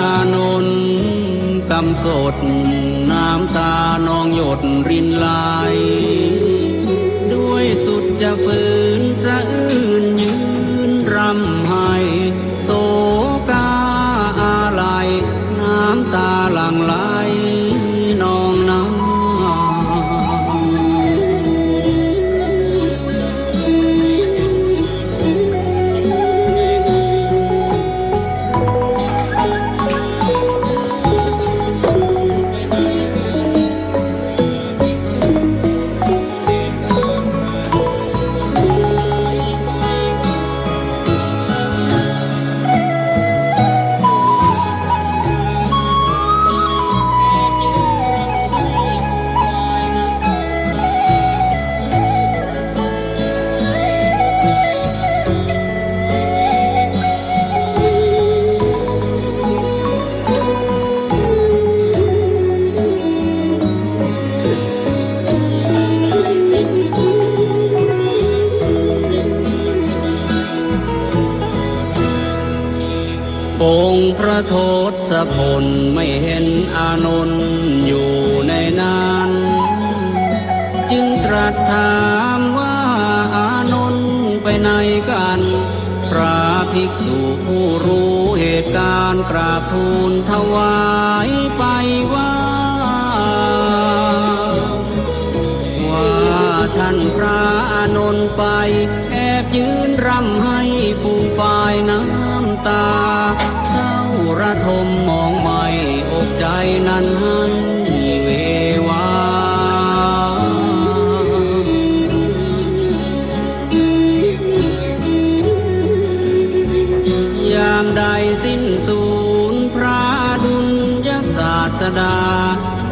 อานนท์กำสดน้ำตานองหยดรินไหลด้วยสุดจะฝืนสะอื้นยืนรำไห้โศกาอาลัยน้ำตาหลั่งไหลนองน้ำองค์พระโทศพลไม่เห็นอานนท์อยู่ในนั้นจึงตรัสถามว่าอานนท์ไปไหนกันพระภิกษุผู้รู้เหตุการณ์กราบทูลถวายไปว่าท่านพระอานนท์ไปแอบยืนรำให้ฟูมฝ่ายน้ำตาเศร้าระทมมองไม่อกใจนั้นให้เววายามใดสิ้นสูญพระดุลยศาสดา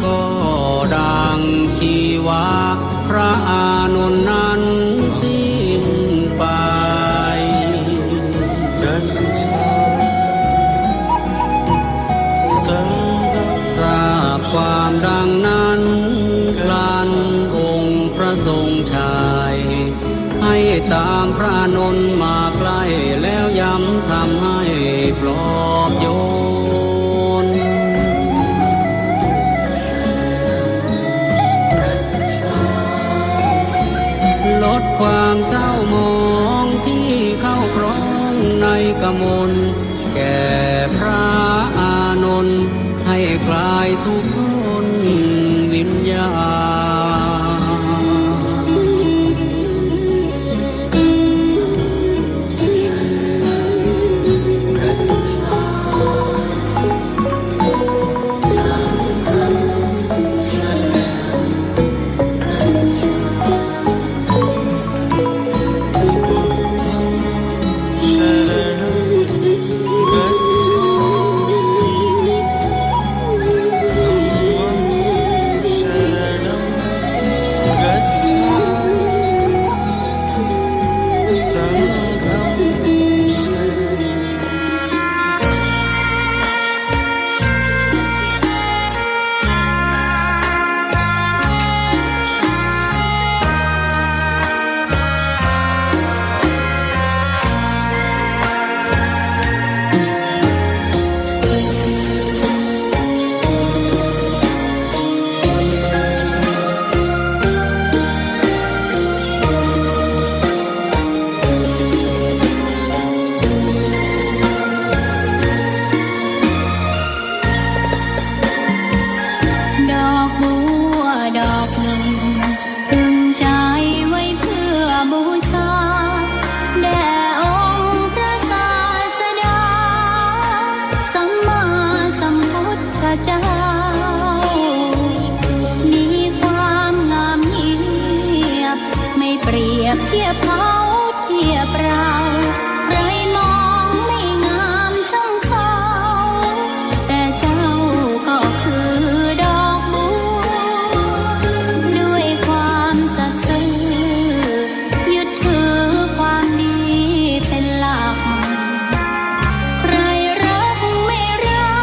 ก็ดังชีวาพระอานนท์นั้นสิ้นไปทราบความดังนั้นครั้นองค์พระทรงชัยให้ตามพระอานนท์มาใกล้แล้วย้ำทำให้ปลอบโยนลดความเศร้าหมองที่เข้าครองในกมลแก่พระอานนท์ให้คลายทุกข์ทนวิญญาเจ้ามีความงามเงียบไม่เปรียบเทียบเขาเทียบเราใครมองไม่งามช่างเขาแต่เจ้าก็คือดอกบัวด้วยความสัตย์ซื่อยึดถือความดีเป็นหลักใครรักไม่รั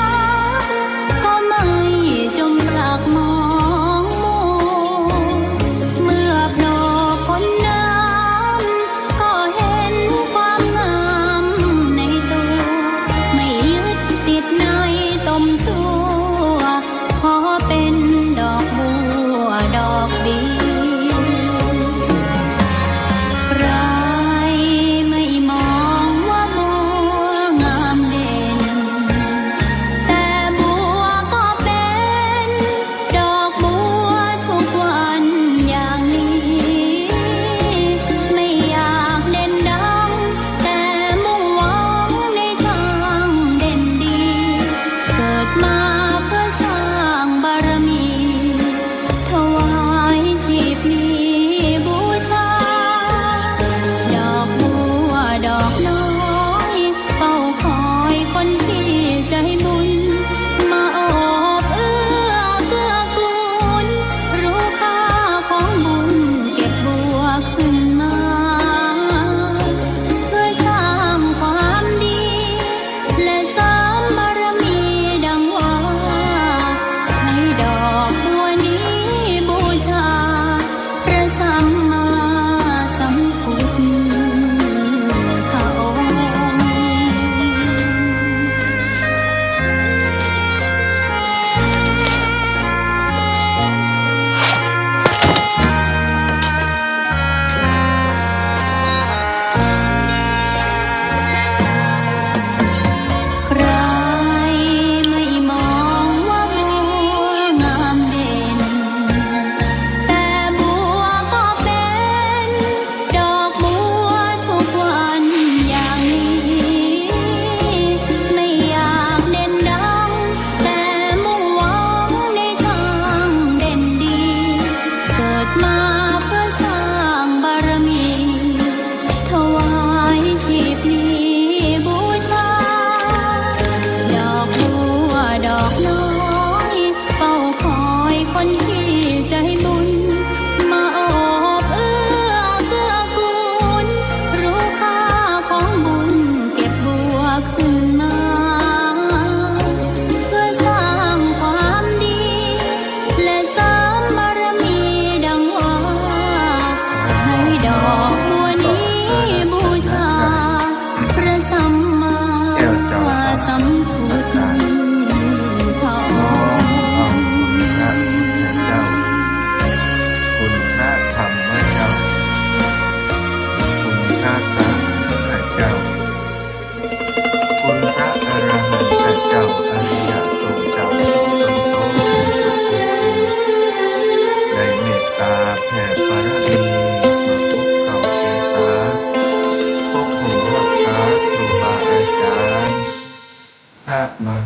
กก็ไม่จมปลักมองมัวเมื่อโผล่พ้นน้ำ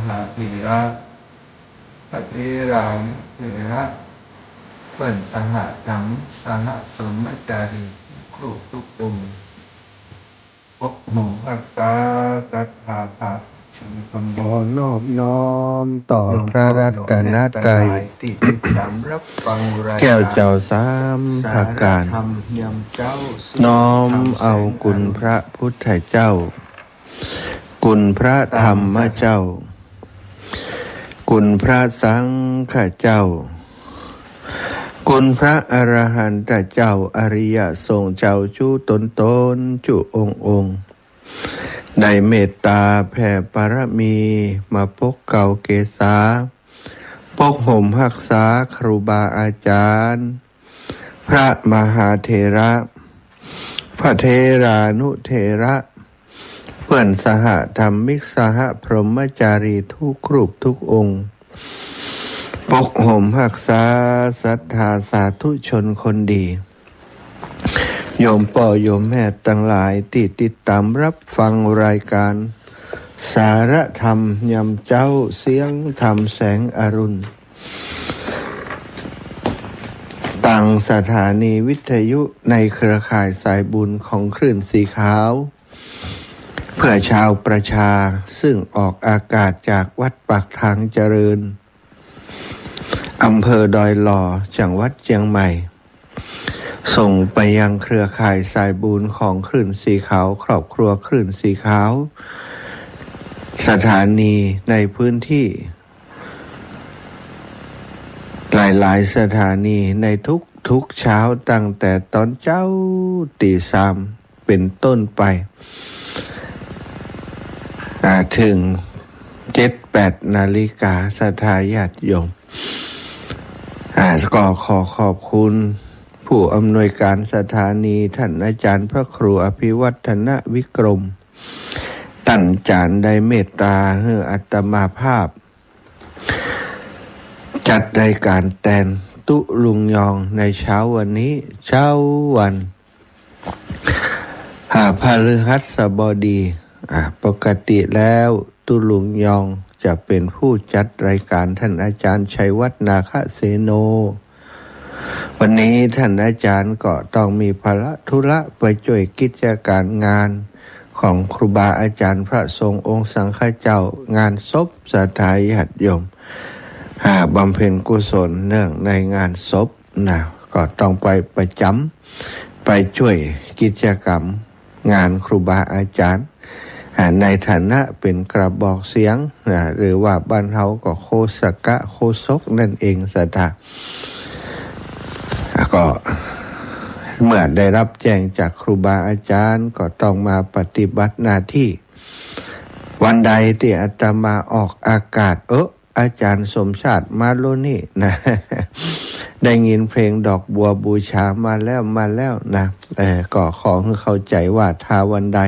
หาภิระปฏิรามภิระเปิ่นสหสังสหสมจารีครูทุกองค์พบหมู่อัตตาสัทธาภาฉันคำบอนอบน้อมต่อพระรัตนตรัยที่ติดตามรับฟังรายการแก้วเจ้าสามภาการน้อมเอาคุณพระพุทธเจ้าคุณพระธรรมเจ้าคุณพระสังฆเจ้าคุณพระอรหันตเจ้าอริยสงฆ์เจ้าจุตนจุองค์ได้เมตตาแผ่ปรมีมาปกเก่าเกษาปกห่มรักษาครูบาอาจารย์พระมหาเถระพระเทรานุเถระเพื่อนสหธรรมิกสหพรหมจารีทุกรูปทุกองค์ปกห่มรักษาศรัทธาสาธุชนคนดีโยมพ่อโยมแม่ทั้งหลายที่ติดตามรับฟังรายการสารธรรมยำเจ้าเสียงธรรมแสงอรุณตั้งสถานีวิทยุในเครือข่ายสายบุญของคลื่นสีขาวเพื่อชาวประชาซึ่งออกอากาศจากวัดปากทางเจริญอำเภอดอยหล่อจังหวัดเชียงใหม่ส่งไปยังเครือข่ายสายบุญของคลื่นสีขาวครอบครัวคลื่นสีขาวสถานีในพื้นที่หลายๆสถานีในทุกเช้าตั้งแต่ตอนเจ้าตีสามเป็นต้นไปถึง 7-8 นาฬิกาศรัทธาญาติโยมก็ขอขอบคุณผู้อำนวยการสถานีท่านอาจารย์พระครูอภิวัฒนวิกรมตั้งจานได้เมตตาให้อัตมาภาพจัดรายการแตนตุลุงยองในเช้าวันนี้เช้าวันพฤหัสบดีปกติแล้วตุลุงยองจะเป็นผู้จัดรายการท่านอาจารย์ชัยวัฒนาคเสโนวันนี้ท่านอาจารย์ก็ต้องมีภาระธุระไปช่วยกิจการงานของครูบาอาจารย์พระสงฆ์องค์สังฆเจ้างานศพสถาญาติโยมบำเพ็ญกุศลเนื่องในงานศพก็ต้องไปประจำไปช่วยกิจกรรมงานครูบาอาจารย์ในฐานะเป็นกระบอกเสียงหรือว่าบ้านเฮาก็โคสกะโคศกนั่นเองสัทธาก็เมื่อได้รับแจ้งจากครูบาอาจารย์ก็ต้องมาปฏิบัติหน้าที่วันใดที่อาตมาออกอากาศอาจารย์สมชาติมาโลนี่นะได้ยินเพลงดอกบัวบูชามาแล้วนะก็ขอให้เข้าใจว่าถ้าวันใด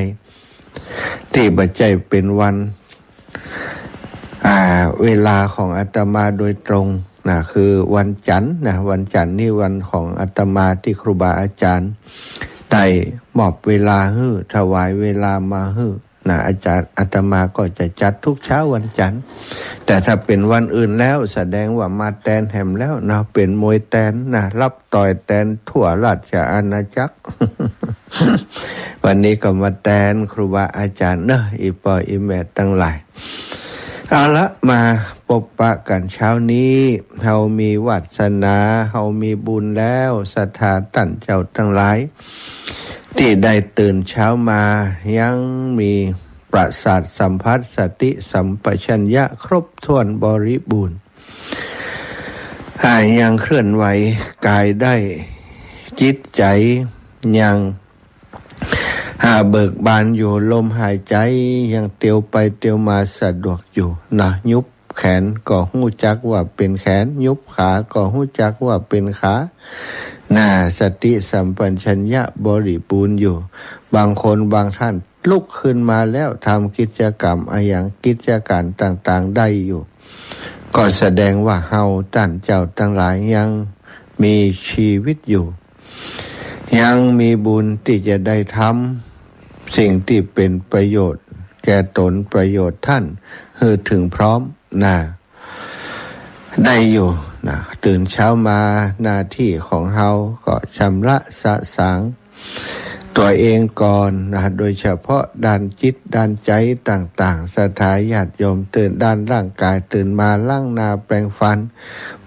ที่ปัจจัยเป็นวันเวลาของอาตมาโดยตรงคือวันจันทร์วันจันทร์นี่วันของอาตมาที่ครูบาอาจารย์ได้มอบเวลาให้ถวายเวลามาให้อาจารย์อาตมาก็จะจัดทุกเช้าวันจันทร์แต่ถ้าเป็นวันอื่นแล้วแสดงว่ามาแตนแหมแล้วเป็นมวยแตนรับต่อยแตนทั่วราชอาณาจักร วันนี้ก็มาแตนครูบาอาจารย์อีปออีแม่ตั้งหลายเอาละมาพบปะกันเช้านี้เฮามีวาสนาเฮามีบุญแล้วศรัทธาท่านเจ้าทั้งหลายที่ได้ตื่นเช้ามายังมีประสาทสัมผัสสติสัมปชัญญะครบถ้วนบริบูรณ์ยังเคลื่อนไหวกายได้จิตใจยังเบิกบานอยู่ลมหายใจยังเตียวไปเตียวมาสะดวกอยู่ยุบแขนก็หู้จักว่าเป็นแขนยุบขาก็หู้จักว่าเป็นขาสติสัมปชัญญะบริบูรณ์อยู่บางคนบางท่านลุกขึ้นมาแล้วทำกิจกรรมอย่างกิจการต่างๆได้อยู่ก็แสดงว่าเฮาท่านเจ้าทั้งหลายยังมีชีวิตอยู่ยังมีบุญที่จะได้ทำสิ่งที่เป็นประโยชน์แก่ตนประโยชน์ท่าน ถึงพร้อมนะได้อยู่นะตื่นเช้ามาหน้าที่ของเราก็ชำระสะสางตัวเองก่อนนะโดยเฉพาะด้านจิตด้านใจต่างๆสถาญาติโยมตื่นด้านร่างกายตื่นมาล้างหน้าแปรงฟัน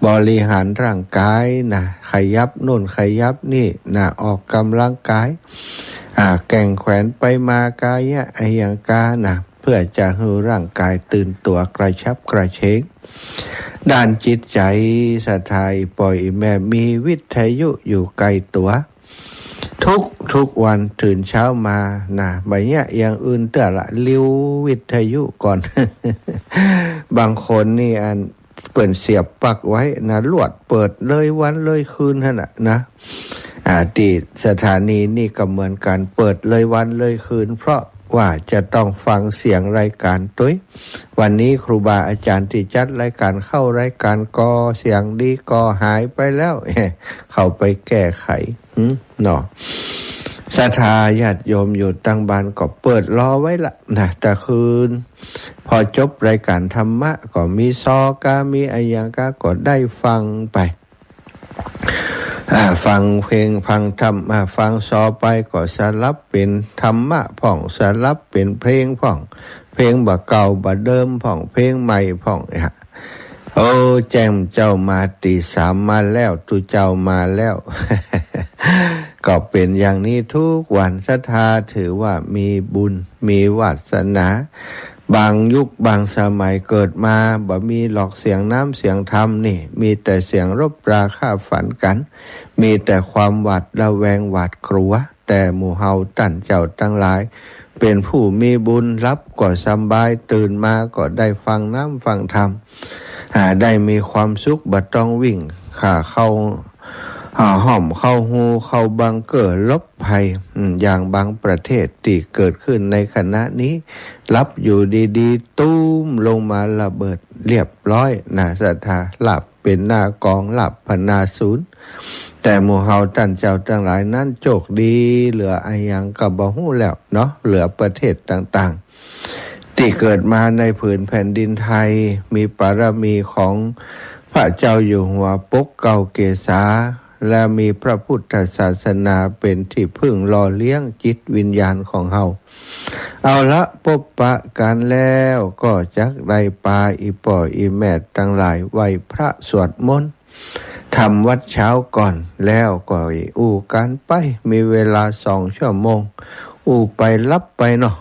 บริหารร่างกายนะขยับโน่นขยับนี่นะออกกำลังกายแก่งแขวนไปมากายะไอยังกานะเพื่อจะให้ร่างกายตื่นตัวกระชับกระเฉงด้านจิตใจสถาปล่อยแม่มีวิทยุอยู่ไกลตัวทุกวันตื่นเช้ามานะใบเนี้ยอย่างอื่นแต่ละลิ้ววิทยุก่อน บางคนนี่เปิดเสียบปลั๊กไว้นะลวดเปิดเลยวันเลยคืนนั่นนะที่สถานีนี่ก็เหมือนกันเปิดเลยวันเลยคืนเพราะว่าจะต้องฟังเสียงรายการตุ้ยวันนี้ครูบาอาจารย์ที่จัดรายการเข้ารายการก็เสียงดีก็หายไปแล้ว เข้าไปแก้ไขเนาะศรัทธาญาติโยมอยู่ตั้งบ้านก็เปิดรอไว้ละนะแต่คืนพอจบรายการธรรมะก็มีซอกามีอายังกาก็ได้ฟังไปฟังเพลงฟังธรรมฟังซอไปก็สลับเป็นธรรมะผ่องสลับเป็นเพลงผ่องเพลงบ่เก่าบ่เดิมผ่องเพลงใหม่ผ่องโอ้แจ่มเจ้ามาตีสามมาแล้วตุเจ้ามาแล้ว ก็เป็นอย่างนี้ทุกวันศรัทธาถือว่ามีบุญมีวาสนาบางยุคบางสมัยเกิดมาบ่มีหลอกเสียงน้ำเสียงธรรมนี่มีแต่เสียงรบราฆ่าฝันกันมีแต่ความหวาดระแวงหวาดกลัวแต่หมู่เฮาตั้นเจ้าทั้งหลายเป็นผู้มีบุญรับก็สบายตื่นมาก็ได้ฟังน้ำฟังธรรมได้มีความสุขบ่ต้องวิ่งเข้าห้อมเข้าหูเข้าบังเกอร์ลบภัยอย่างบางประเทศที่เกิดขึ้นในขณะนี้รับอยู่ดีๆตุ้มลงมาระเบิดเรียบร้อยนะศรัทธาหลับเป็นหน้ากองหลับพนาศูนย์แต่หมู่เฮาท่านเจ้าทั้งหลายนั้นโชคดีเหลืออายังก็บ่ฮู้แล้วเนาะเหลือประเทศต่างๆที่เกิดมาในผืนแผ่นดินไทยมีบารมีของพระเจ้าอยู่หัวปกเกล้าเกษาและมีพระพุทธศาสนาเป็นที่พึ่งหล่อเลี้ยงจิตวิญญาณของเฮาเอาละพบปะกันแล้วก็จักได้ปาอีป่ออีแม่ทั้งหลายไหว้พระสวดมนต์ทำวัดเช้าก่อนแล้วก็อู้กันไปมีเวลา2 ชั่วโมงอู้ไปรับไปเนาะ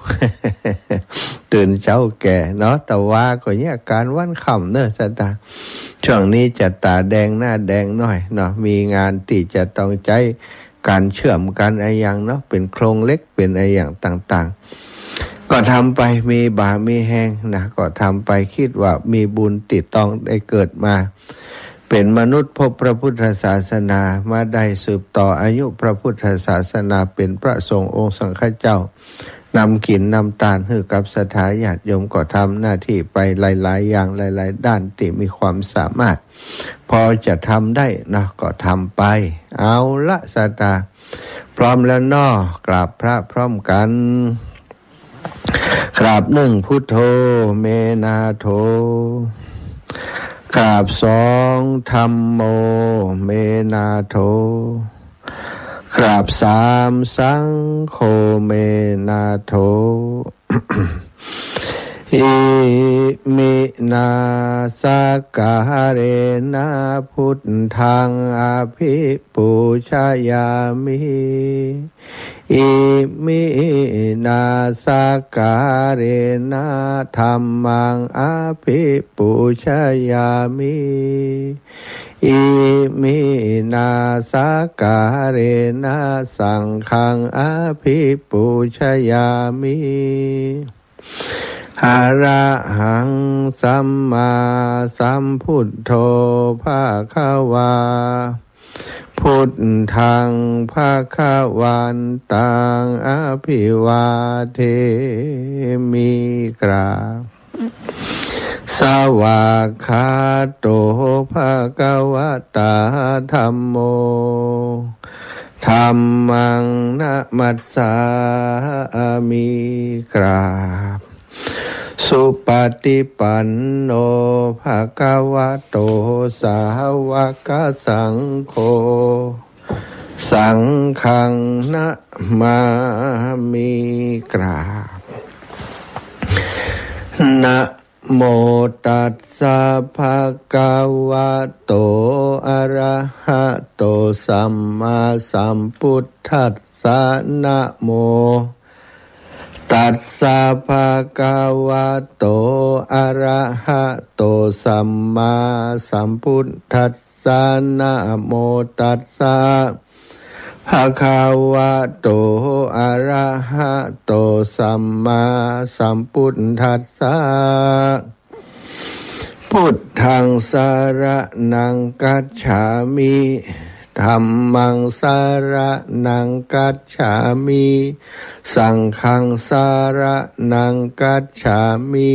ตื่นเช้าแก่เนาะแต่ว่าก็เนี่ยการวันค่ำเนอะสตาช่วงนี้จะตาแดงหน้าแดงหน่อยเนาะมีงานที่จะต้องใช้การเชื่อมกันอะไรอย่างเนาะเป็นโครงเล็กเป็นอะไรอย่างต่างๆก็ทำไปมีบ่ามีแห้งนะก็ทำไปคิดว่ามีบุญติดต้องได้เกิดมาเป็นมนุษย์พบพระพุทธศาสนามาได้สืบต่ออายุพระพุทธศาสนาเป็นพระสงฆ์องค์สังฆเจ้านำกินนำตาลให้กับศรัทธาญาติโยมก็ทำหน้าที่ไปหลายๆอย่างหลายๆด้านที่มีความสามารถพอจะทำได้นะก็ทำไปเอาละศรัทธาพร้อมแล้วเนาะกราบพระพร้อมกันกราบ1พุทโธเมนาโธกราบ2ธัมโมเมนาโธกราบ3สังโฆเมนาโธ อิมินาสกาเรนะพุทธังอภิปูชยามิอิมินาสกาเรนะธัมมังอภิปูชยามิอิมินาสกาเรนะสังฆังอภิปูชยามิอะระหังสัมมาสัมพุทโธภะคะวาพุทธังภะคะวันตังอภิวาเทมิกราบสวากขาโตภะคะวะตาธัมโมธัมมังนะมัสสามิกราบ สุปฏิปันโนภะคะวะโตสาวกสังโฆสังฆังนะมามิกราบนะโมตัสสะภะคะวะโตอะระหะโตสัมมาสัมพุทธัสสะนะโมตัสสะภะคะวะโตอะระหะโตสัมมาสัมพุทธัสสะนะโมตัสสะภะคะวะโตอะระหะโตสัมมาสัมพุทธัสสะพุทธังสรณังคัจฉามิธัมมังสรณังคัจฉามิสังฆังสรณังคัจฉามิ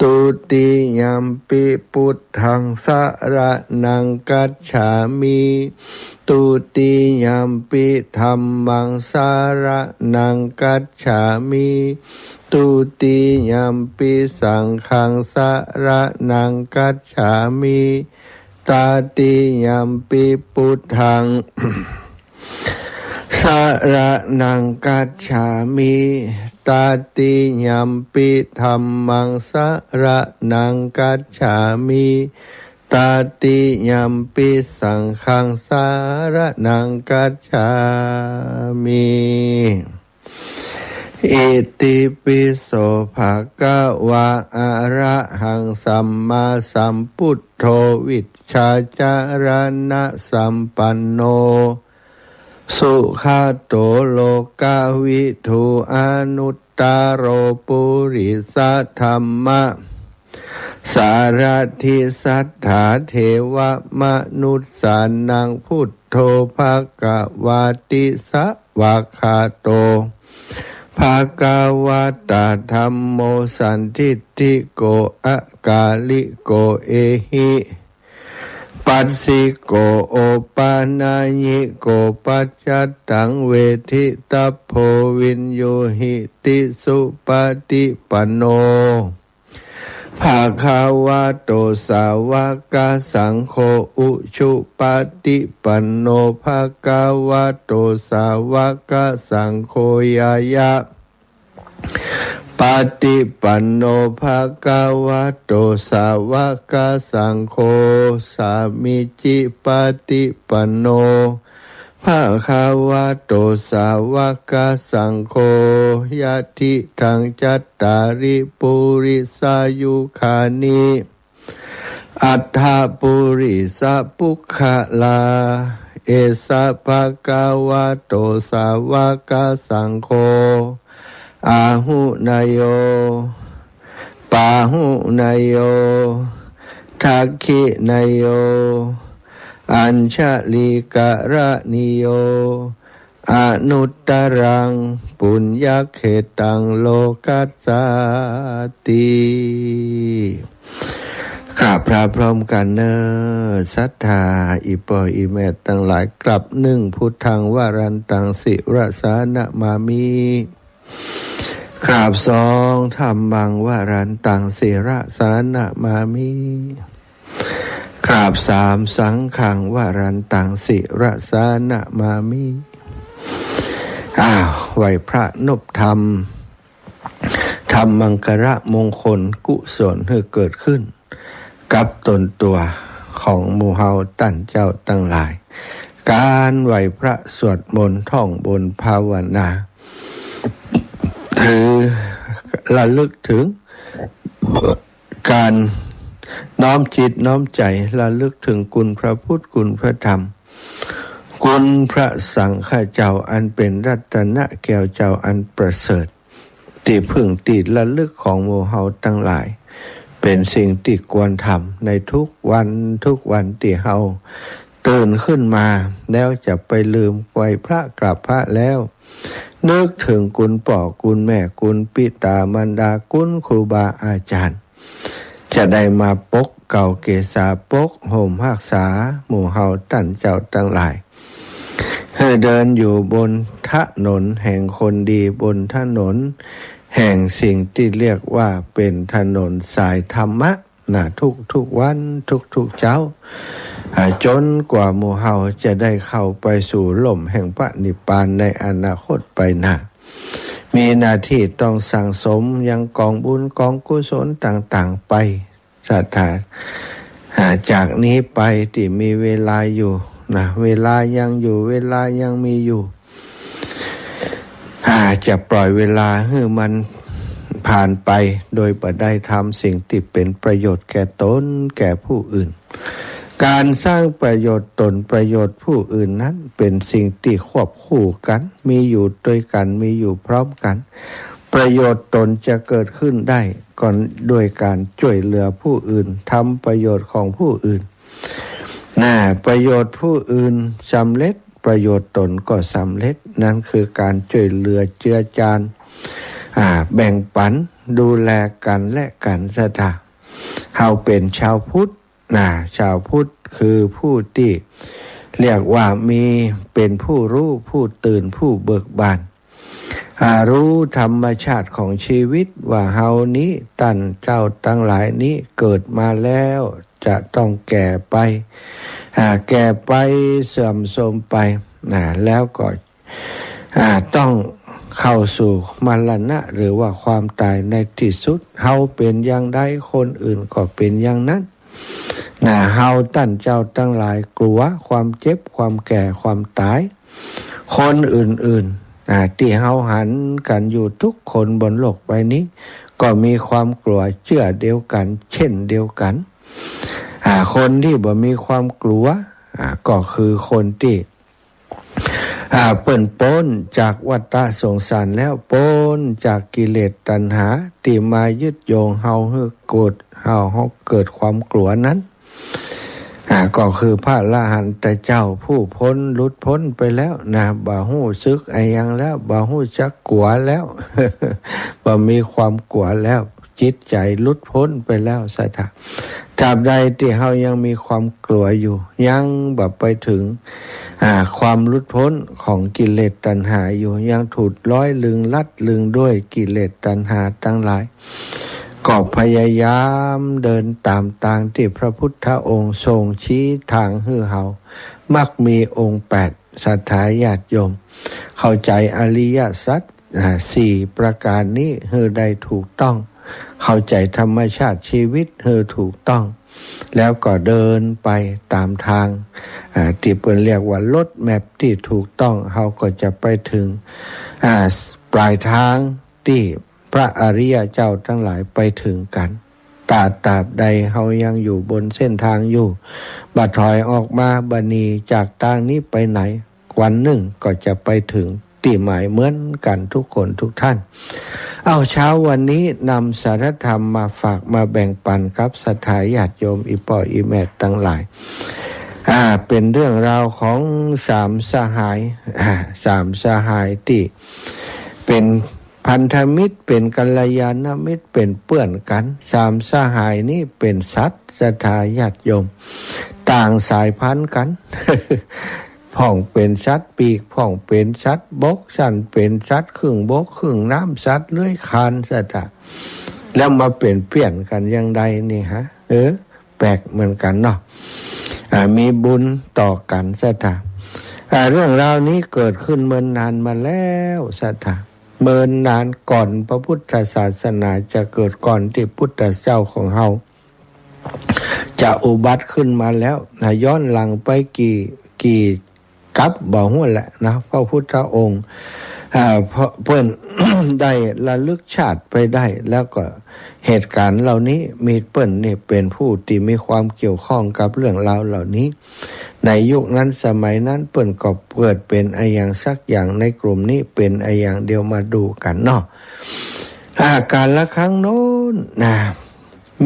ตุติยัมปิพุทธังสรณังคัจฉามิตุติยัมปิธัมมังสรณังคัจฉามิตุติยัมปิสังฆังสรณังคัจฉามิตาติยัมปิพุทธังสรณังคัจฉามิตาติยัมปิธัมมังสรณังคัจฉามิตาติยัมปิสังฆังสรณังคัจฉามิอิติปิโสภะคะวะอะระหังสัมมาสัมพุทโธวิชชาจารณะสัมปันโนสุขโตโลกวิทูอนุตตโรปุริสธัมมะสารถิสัทธาเทวมนุสสานังพุทโธภควาติสวากขาโตภควตาธัมโมสันทิฏฐิโกอะกาลิโกเอหิปัสสิโกโอปานายิโกปัจจตังเวทิตัพโพวินโยหิติสุปฏิปันโนภะคะวะโตสาวกสังโฆอุชุปฏิปันโนภะคะวะโตสาวกสังโฆยายะปฏิปันโนภะคะวะโตสาวกสังโฆสามิจิปฏิปันโนภะคะวะโตสาวกสังโฆยะทิทังจัตตาริปุริสายุคานิอัฏฐปุริสปุคคะลาเอสะภะคะวะโตสาวกสังโฆอาหุนายโยปาหุนายโยทักขินายโยอัญชลิกะระนิโยอนุตตรังปุญญเขตังโลกัสสติกราบพระพร้อมกันเนอศรัทธาอิปออิเมตตั้งหลายกลับหนึ่งพุทธังวารันตังสิรสานะมามิกราบสองธรรมังวารันตังสิรสานะมามิกราบสามสังฆังวารันตังสิรสานะมามิไหวพระนบธรรมธรรมมังคระมงคลกุศลให้เกิดขึ้นกับตนตัวของหมู่เฮาตั้นเจ้าตั้งหลายการไหวพระสวดมนต์ท่องบนภาวนาถือระลึกถึงการน้อมจิตน้อมใจระลึกถึงคุณพระพุทธคุณพระธรรมคุณพระสังฆเจ้าอันเป็นรัตนะแก้วเจ้าอันประเสริฐที่พึ่งติดระลึกของหมู่เฮาทั้งหลายเป็นสิ่งที่ควรทำในทุกวันที่เฮาตื่นขึ้นมาแล้วจะไปลืมไหว้พระกราบพระแล้วนึกถึงคุณพ่อคุณแม่คุณปิตามารดาคุณครูบาอาจารย์จะได้มาปกเก่าเกษาปกห่มรักษาหมู่เฮาตั้นเจ้าทั้งหลายให้เดินอยู่บนถนนแห่งคนดีบนถนน แห่งสิ่งที่เรียกว่าเป็นถนนสายธรรมะนะทุกวันทุกเช้าจนกว่าหมู่เฮาจะได้เข้าไปสู่ลมแห่งพระนิพพานในอนาคตไปหน้ามีหน้าที่ต้องสั่งสมยังกองบุญกองกุศลต่างๆไปศรัทธาจากนี้ไปที่มีเวลาอยู่นะเวลายังอยู่เวลายังมีอยู่จะปล่อยเวลาให้มันผ่านไปโดยบ่ได้ทำสิ่งที่เป็นประโยชน์แก่ตนแก่ผู้อื่นการสร้างประโยชน์ตนประโยชน์ผู้อื่นนั้นเป็นสิ่งที่ควบคู่กันมีอยู่ด้วยกันมีอยู่พร้อมกันประโยชน์ตนจะเกิดขึ้นได้ก่อนด้วยการช่วยเหลือผู้อื่นทำประโยชน์ของผู้อื่นประโยชน์ผู้อื่นสำเร็จประโยชน์ตนก็สำเร็จนั่นคือการช่วยเหลือเจือจานแบ่งปันดูแลกันและกันศรัทธาเฮาเป็นชาวพุทธชาวพุทธคือผู้ที่เรียกว่ามีเป็นผู้รู้ผู้ตื่นผู้เบิกบานรู้ธรรมชาติของชีวิตว่าเฮานี้ท่านเจ้าทั้งหลายนี้เกิดมาแล้วจะต้องแก่ไปแก่ไปเสื่อมโทรมไปแล้วก็ต้องเข้าสู่มรณะหรือว่าความตายในที่สุดเฮาเป็นอย่างใดคนอื่นก็เป็นอย่างนั้นเฮาท่านเจ้าทั้งหลายกลัวความเจ็บความแก่ความตายคนอื่นๆที่เฮาหันกันอยู่ทุกคนบนโลกใบนี้ก็มีความกลัวเชื่อเดียวกันเช่นเดียวกันคนที่บ่มีความกลัวก็คือคนที่เปิ้นพ้นจากวัฏสงสารแล้วพ้นจากกิเลสตัณหาที่มายึดโยงเฮาให้เกิดความกลัวนั้นก็คือพระอรหันตเจ้าผู้พ้นหลุดพ้นไปแล้วบ่ฮู้ซึกไอ้ยังแล้วบ่ฮู้จักกลัวแล้ว บ่มีความกลัวแล้วจิตใจหลุดพ้นไปแล้วศรัทธาตราบใดที่เฮายังมีความกลัวอยู่ยังบ่ไปถึงความหลุดพ้นของกิเลสตัณหาอยู่ยังถูกร้อยลึงลัดลึงด้วยกิเลสตัณหาทั้งหลายก็พยายามเดินตามทางที่พระพุทธองค์ทรงชี้ทางให้เฮามักมีองค์8ศรัทธาญาติโยมเข้าใจอริยสัจ4ประการนี้ให้ได้ถูกต้องเข้าใจธรรมชาติชีวิตให้ถูกต้องแล้วก็เดินไปตามทางที่เพิ่นเรียกว่ารถแมพที่ถูกต้องเฮาก็จะไปถึงปลายทางที่พระอริยเจ้าทั้งหลายไปถึงกันตราบใดเฮายังอยู่บนเส้นทางอยู่บัดถอยออกมาบัดนี้จากทางนี้ไปไหนวันหนึ่งก็จะไปถึงที่หมายเหมือนกันทุกคนทุกท่านเช้าวันนี้นำสารธรรมมาฝากมาแบ่งปันกับศรัทธาญาติโยมอีป่ออีแม่ทั้งหลายเป็นเรื่องราวของ3สหาย3สหายที่เป็นพันธมิตรเป็นกัลยาณมิตรเป็นเพื่อนกัน3สหายนี้เป็นสัตว์ศรัทธาญาติโยมต่างสายพันธุ์กัน พ่องเป็นสัตว์ปีกพ่องเป็นสัตว์บกสันเป็นสัตว์ครึ่งบกครึ่งน้ำสัตว์เลื้อยคลานศรัทธาแล้วมาเป็นเปลี่ยนกันอย่างใดนี่แปลกเหมือนกันเนาะมีบุญต่อกันศรัทธาเรื่องราวนี้เกิดขึ้นเมื่อนานมาแล้วศรัทธาเมื่อนานก่อนพระพุทธศาสนาจะเกิดก่อนที่พุทธเจ้าของเฮาจะอุบัติขึ้นมาแล้วย้อนหลังไปกี่กับบ่ฮู้แหละนะพระพุทธองค์เพิ่น ได้ระลึกชาติไปได้แล้วก็เหตุการณ์เหล่านี้มีเปิ้นนี่เป็นผู้ที่มีความเกี่ยวข้องกับเรื่องราวเหล่านี้ในยุคนั้นสมัยนั้นเปิ้นก็เกิดเป็นไอ้อย่างสักอย่างในกลุ่มนี้เป็นไอ้อย่างเดียวมาดูกันเนาะการละครั้งโน้น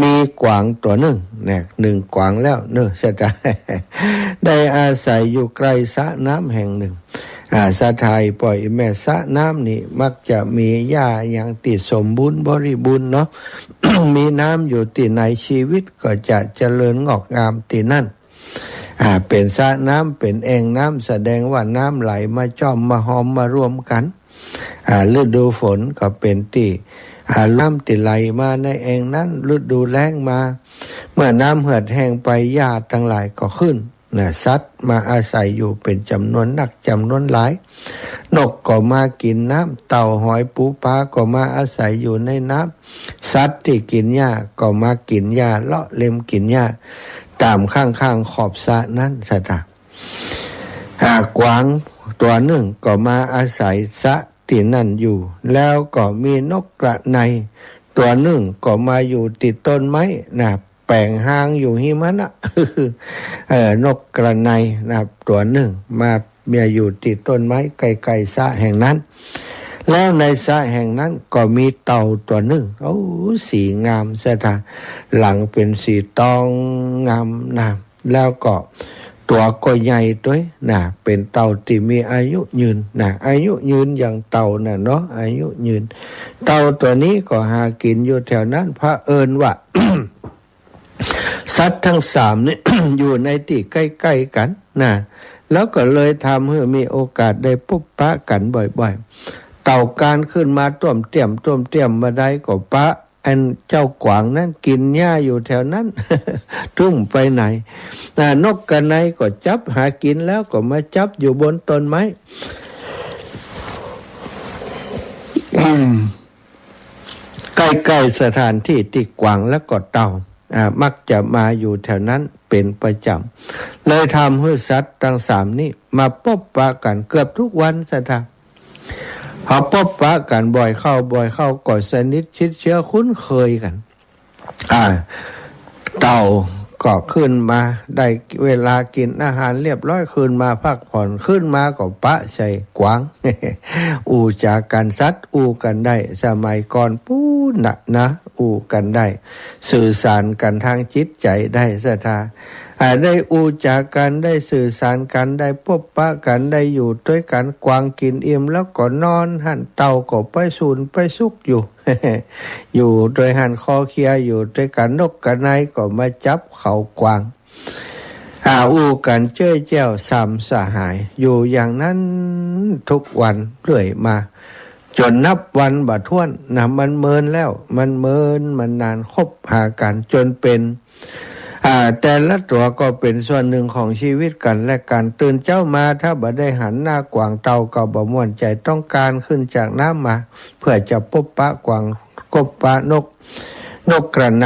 มีกวางตัวหนึ่งกวางแล้วเสียได้อาศัยอยู่ใกล้สระน้ำแห่งหนึ่งสะทายปล่อยแม่สระน้ำนี่มักจะมีหญ้าอย่างติดสมบูรณ์บริบูรณ์เนาะ มีน้ำอยู่ที่ไหนชีวิตก็จะเจริญงอกงามที่นั่นเป็นสระน้ำเป็นแอ่งน้ำแสดงว่าน้ำไหลมาจ้อมมาหอมมารวมกัน ฤดูฝนก็เป็นที่น้ำติไหลมาในเองนั้นฤดูแล้งมาเมื่อน้ำเหือดแห้งไปหญ้าทั้งหลายก็ขึ้นสัตว์มาอาศัยอยู่เป็นจำนวนนักจำนวนหลายนกก็มากินน้ำเต่าหอยปูปลาก็มาอาศัยอยู่ในน้ำสัตว์ที่กินหญ้าก็มากินหญ้าเลาะเล็มกินหญ้าตามข้างๆขอบสระนั้นสะดักกวางตัวหนึ่งก็มาอาศัยสระที่นั่นอยู่แล้วก็มีนกกระไนตัวหนึ่งก็มาอยู่ติดต้นไม้แปลงหางอยู่หิมะนะ นกกระไนตัวหนึ่งมาอยู่ติดต้นไม้ไกลๆสระแห่งนั้นแล้วในสระแห่งนั้นก็มีเต่าตัวหนึ่งสีงามสะทาหลังเป็นสีทองงามแล้วก็ตัวก็ใหญ่ด้วยเป็นเต่าที่มีอายุยืนอายุยืนอย่างเต่าเนาะอายุยืนเต่าตัวนี้ก็หากินอยู่แถวนั้นพระเอิญว่า สัตว์ทั้งสามนี่ อยู่ในที่ใกล้ๆกันแล้วก็เลยทำให้มีโอกาสได้พบปะกันบ่อยๆเต่าการขึ้นมาต้มเตี่ยมมาได้ก็ปะอันเจ้ากวางนั้นกินหญ้าอยู่แถวนั้น ทุ่งไปไหนนกกระไนก็จับหากินแล้วก็มาจับอยู่บนต้นไม้ ใกล้ๆสถานที่ที่กวางและก็เต่ามักจะมาอยู่แถวนั้นเป็นประจำเลยทำให้สัตว์ทั้งสามนี้มาพบปะกันเกือบทุกวันสถานพอพบปะกันบ่อยเข้าก็สนิทชิดเชื้อคุ้นเคยกันเต่าก็ขึ้นมาได้เวลากินอาหารเรียบร้อยขึ้นมาพักผ่อนขึ้นมาก็ปะใส่กวาง อูจากกันสัตว์อูกันได้สมัยก่อนปู้นะอูกันได้สื่อสารกันทางจิตใจได้ศรัทธาได้อูจากกันได้สื่อสารกันได้พบปะกันได้อยู่ด้วยกันกวางกินอิ่มแล้วก็นอนหันเต่าก็ไปสูนไปสุกอยู่ อยู่โดยหันคอเคียอยู่ด้วยกันนกกระไนก็มาจับเขากวางอูกันเจ้ยแจ้วสามสหายอยู่อย่างนั้นทุกวันเรื่อยมาจนนับวันบ่ถ้วนมันเมินแล้วมันนานคบหากันจนเป็นแต่ละตัวก็เป็นส่วนหนึ่งของชีวิตกันและกันตื่นเจ้ามาถ้าบ่ได้หันหน้ากวางเต่าก็บ่ม่วนใจต้องการขึ้นจากน้ำมาเพื่อจะพบปะกวางพบปะนกกระไ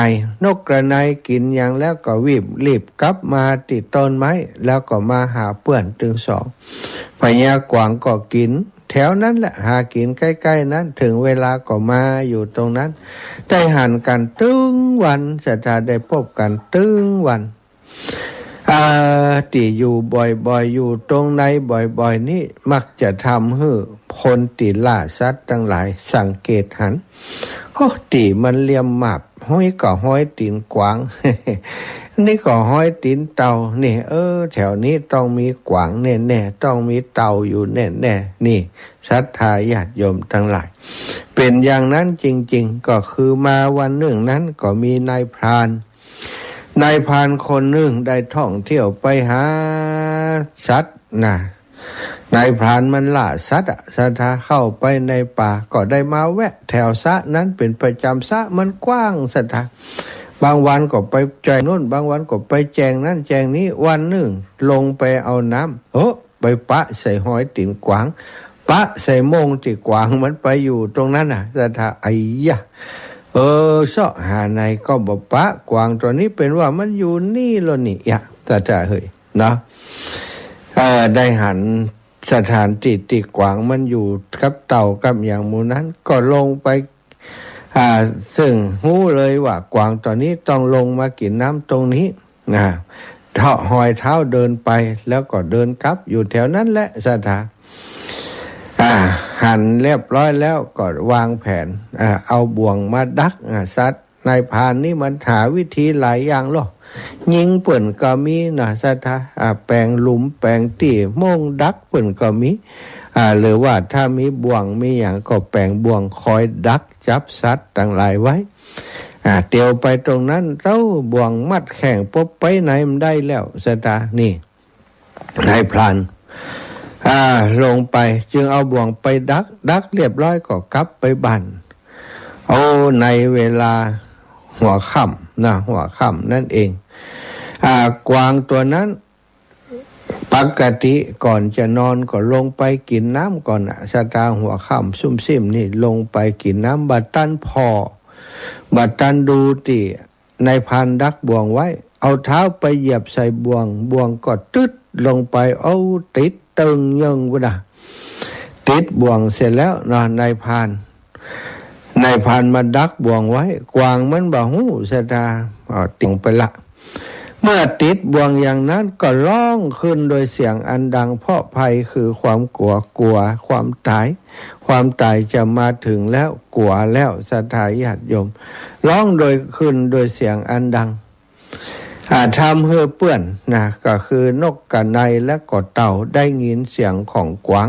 นกินอย่างแล้วก็รีบกลับมาติดต้นไม้แล้วก็มาหาเพื่อนถึงสองพญากวางก็กินแถวนั้นแหละหากินใกล้ๆนั้นถึงเวลาก็มาอยู่ตรงนั้นได้หันกันตึงวันจะได้พบกันตึงวันที่อยู่บ่อยๆอยู่ตรงไหนบ่อยๆนี่มักจะทำให้คนที่ล่าสัตว์ทั้งหลายสังเกตหันตีมันเลี่ยมหมับห้อยก็ห้อยตีนกวาง นี่ก็ห้อยตีนเต่านี่แถวนี้ต้องมีกวางแน่ๆต้องมีเต่าอยู่แน่ๆนี่ศรัทธาญาติโยมทั้งหลายเป็นอย่างนั้นจริงๆก็คือมาวันหนึ่งนั้นก็มีนายพรานคนหนึ่งได้ท่องเที่ยวไปหาสัตว์นายพรานมันล่าสัตว์ศรัทธาเข้าไปในป่าก็ได้มาแวะแถวสระนั้นเป็นประจำสระมันกว้างศรัทธาบางวันก็ไปแจงโน่นบางวันก็ไปแจงนั้นแจงนี้วันหนึ่งลงไปเอาน้ำไปปะใส่หอยตีนกวางปะใส่โมงที่กวางมันไปอยู่ตรงนั้นศรัทธาไอ้ยะเสาะหาในก็บอกปะกวางตัวนี้เป็นว่ามันอยู่นี่แล้วนี่ศรัทธาเฮ้ยเนาะได้หันสถานที่ติกวางมันอยู่กับเต่ากับอย่างหมู่นั้นก็ลงไปซึ่งรู้เลยว่ากวางตอนนี้ต้องลงมากินน้ำตรงนี้หอยเท้าเดินไปแล้วก็เดินกลับอยู่แถวนั้นแหละสถาหันเรียบร้อยแล้วก็วางแผนเอาบ่วงมาดักสัตว์นายพรานนี่มันหาวิธีหลายอย่างหรอยิงเปิ่นก็มีสถาแปลงหลุมแปลงตีโม่งดักเปิ่นก็มีหรือว่าถ้ามีบ่วงมีอย่างก็แปลงบ่วงคอยดักจับสัตว์ต่างหลายไว้เตียวไปตรงนั้นเราบ่วงมัดแข่งปุ๊บไปไหนมันได้แล้วสตานี่นายพราน ลงไปจึงเอาบ่วงไปดักเรียบร้อยก็กลับไปบ้านในเวลาหัวค่ำนะหัวค่ำนั่นเองกวางตัวนั้นปกติก่อนจะนอนก็ลงไปกินน้ำก่อนชะตาหัวค่ำซุ่มซิมนี่ลงไปกินน้ำบัดตันพอบัดตันดูติในพานดักบ่วงไว้เอาเท้าไปเหยียบใส่บ่วงก็ตึ๊ดลงไปติดตึงยังวะนะติดบ่วงเสร็จแล้วนอนในพานมาดักบ่วงไว้กวางมันบ่หูชะตาติ่งไปละเมื่อติดบ่วงอย่างนั้นก็ร้องขึ้นโดยเสียงอันดังเพราะภัยคือความกลัวความตายจะมาถึงแล้วกลัวแล้วศรัทธาญาติโยมร้องขึ้นโดยเสียงอันดังทำให้เปื้อนนะก็คือนกกระไนและก็เต่าได้ยินเสียงของกวาง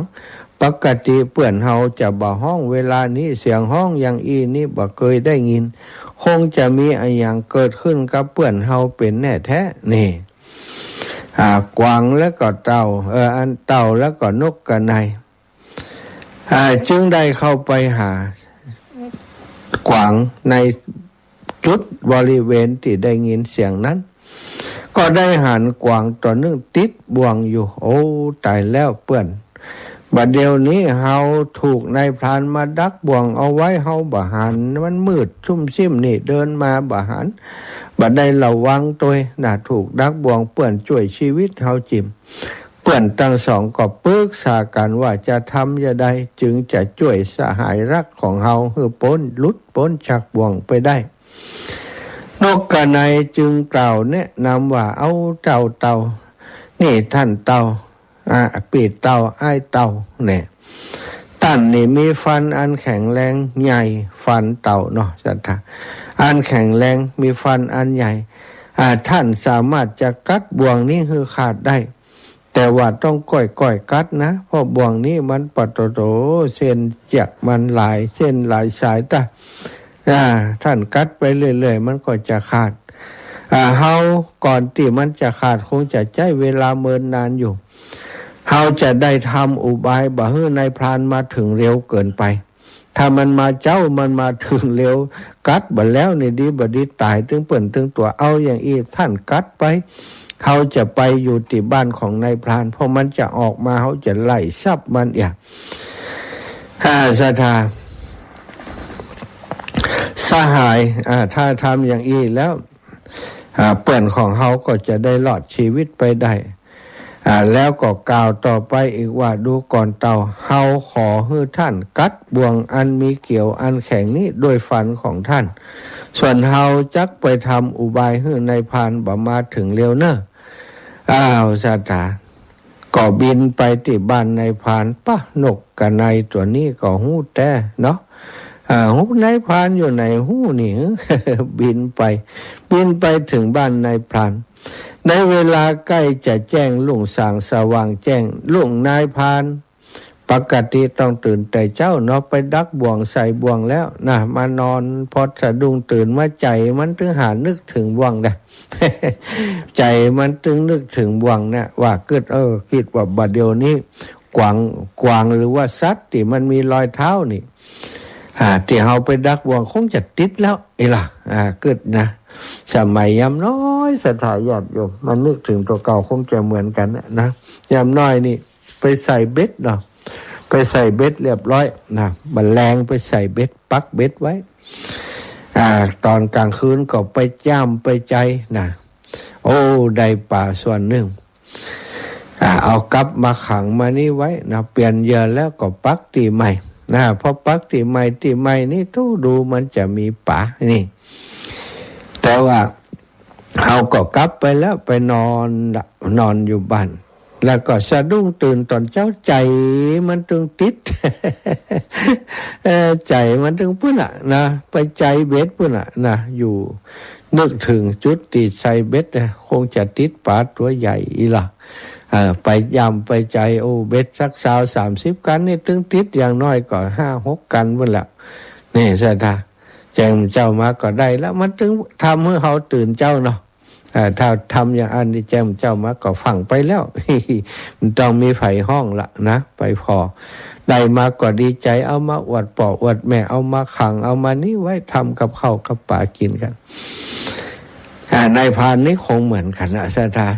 ปกติเปื้อนเฮาจะบ่ห้องเวลานี้เสียงห้องอย่างนี้บ่เคยได้ยินคงจะมีอะไรอย่างเกิดขึ้นกับเปื้อนเฮาเป็นแน่แท้นี่กวางแล้วก็เต่าอันเต่าแล้วก็นกกระไนจึงได้เข้าไปหากวางในจุดบริเวณที่ได้ยินเสียงนั้นก็ได้หันกวางตัวนึงติดบ่วงอยู่ตายแล้วเปื้อนบัดเดี๋ยวนี้เฮาถูกนายพรานมาดักบ่วงเอาไว้เฮาบ่หันมันมืดซุ่มซิมนี่เดินมาบ่หันบัดได้ระวังตัวถูกดักบ่วงเปื้อนช่วยชีวิตเฮาจิมเปื้อนทั้งสองก็ปรึกษากันว่าจะทำอย่างใดจึงจะช่วยสหายรักของเฮาให้พ้นจากบ่วงไปได้นกกระไนจึงกล่าวแนะนำว่าเอาเต่านี่ท่านเต่าปีดเต่าไอ้เต่าเนี่ยท่านนี่มีฟันอันแข็งแรงใหญ่ฟันเต่าเนาะสัตว์อันแข็งแรงมีฟันอันใหญ่ท่านสามารถจะกัดบ่วงนี้คือขาดได้แต่ว่าต้องก้อยกัดนะเพราะบ่วงนี้มันปัดโตเส้นเจียกมันหลายเส้นหลายสายท่านกัดไปเรื่อยๆมันก็จะขาดเฮาก่อนที่มันจะขาดคงจะใช้เวลาเมินนานอยู่เฮาจะได้ทำอุบายบ่ให้นายพรานมาถึงเร็วเกินไปถ้ามันมามาถึงเร็วกัดบ่แล้วนี่ดีบ่ดีตายถึงเปิ่นถึงตัวเอาอย่างอีท่านกัดไปเฮาจะไปอยู่ที่บ้านของนายพรานพอมันจะออกมาเฮาจะไล่ซับมันศรัทธาสหายถ้าทำอย่างอีแล้วเปื่อนของเฮาก็จะได้รอดชีวิตไปได้แล้วก็กล่าวต่อไปอีกว่าดูก่อนเต่าเฮาขอให้ท่านกัดบ่วงอันมีเกี่ยวอันแข็งนี้ด้วยฟันของท่านส่วนเฮาจักไปทำอุบายให้นายพรานบ่มาถึงเร็วเนอะศรัทธาก็บินไปที่บ้านนายพรานนกกระไนตัวนี้ก็หูแต่เนาะหูนายพรานอยู่ไหนหูนี่ บินไปถึงบ้านนายพรานในเวลาใกล้จะแจ้งลุ่งสางสว่างแจ้งลุ่งนายพรานปกติต้องตื่นแต่เจ้าเนาะไปดักบ่วงใส่บ่วงแล้วนะมานอนพอสะดุ้งตื่นมาใจมันถึงหานึกถึงบ่วงได้ ใจมันถึงนึกถึงบ่วงนะว่าคิดว่าบัดเดี๋ยวนี้กวางหรือว่าสัตว์ที่มันมีรอยเท้านี่ที่เฮาไปดักบ่วงคงจะติดแล้วล่ะเกิดนะสมัยยามน้อยสถาญาติโยมมันนึกถึงตัวเก่าคงจะเหมือนกันนะยามน้อยนี่ไปใส่เบ็ดเนาะไปใส่เบ็ดเรียบร้อยนะบันแรงไปใส่เบ็ดปักเบ็ดไว้ตอนกลางคืนก็ไปย่ำไปใจนะได้ป่าส่วนหนึ่งเอากลับมาขังมานี่ไว้นะเปลี่ยนเหยื่อแล้วก็ปักตีใหม่พอปักตีใหม่นี่ตู้ดูมันจะมีป่านี่แต่ว่าเอาก็กลับไปแล้วไปนอนอยู่บ้านแล้วก็สะดุ้งตื่นตอนเช้าใจมันตึงติด ใจมันตึงพุ่นนะไปใจเบ็ดพุ่นนะอยู่นึกถึงจุดติดใจเบ็ดคงจะติดปลาตัวใหญ่ล่ะไปย่ำไปใจเบ็ดสัก30 กันนี่ตึงติดอย่างน้อยก็5-6 กันพุ่นละนี่ศรัทธาแจ้งเจ้ามาก็ได้แล้วมันถึงทำให้เขาตื่นเจ้าเนาะ ถ้าทำอย่างอันนี้แจมเจ้ามาก็ฝังไปแล้ว มันต้องมีไฟห้องละนะไปพอได้มาก็ดีใจเอามาอวดป่ออวดแม่เอามาขังเอามานี่ไว้ทำกับข้าวกับป่ากินกันนายพรานนี่คงเหมือนกันนะ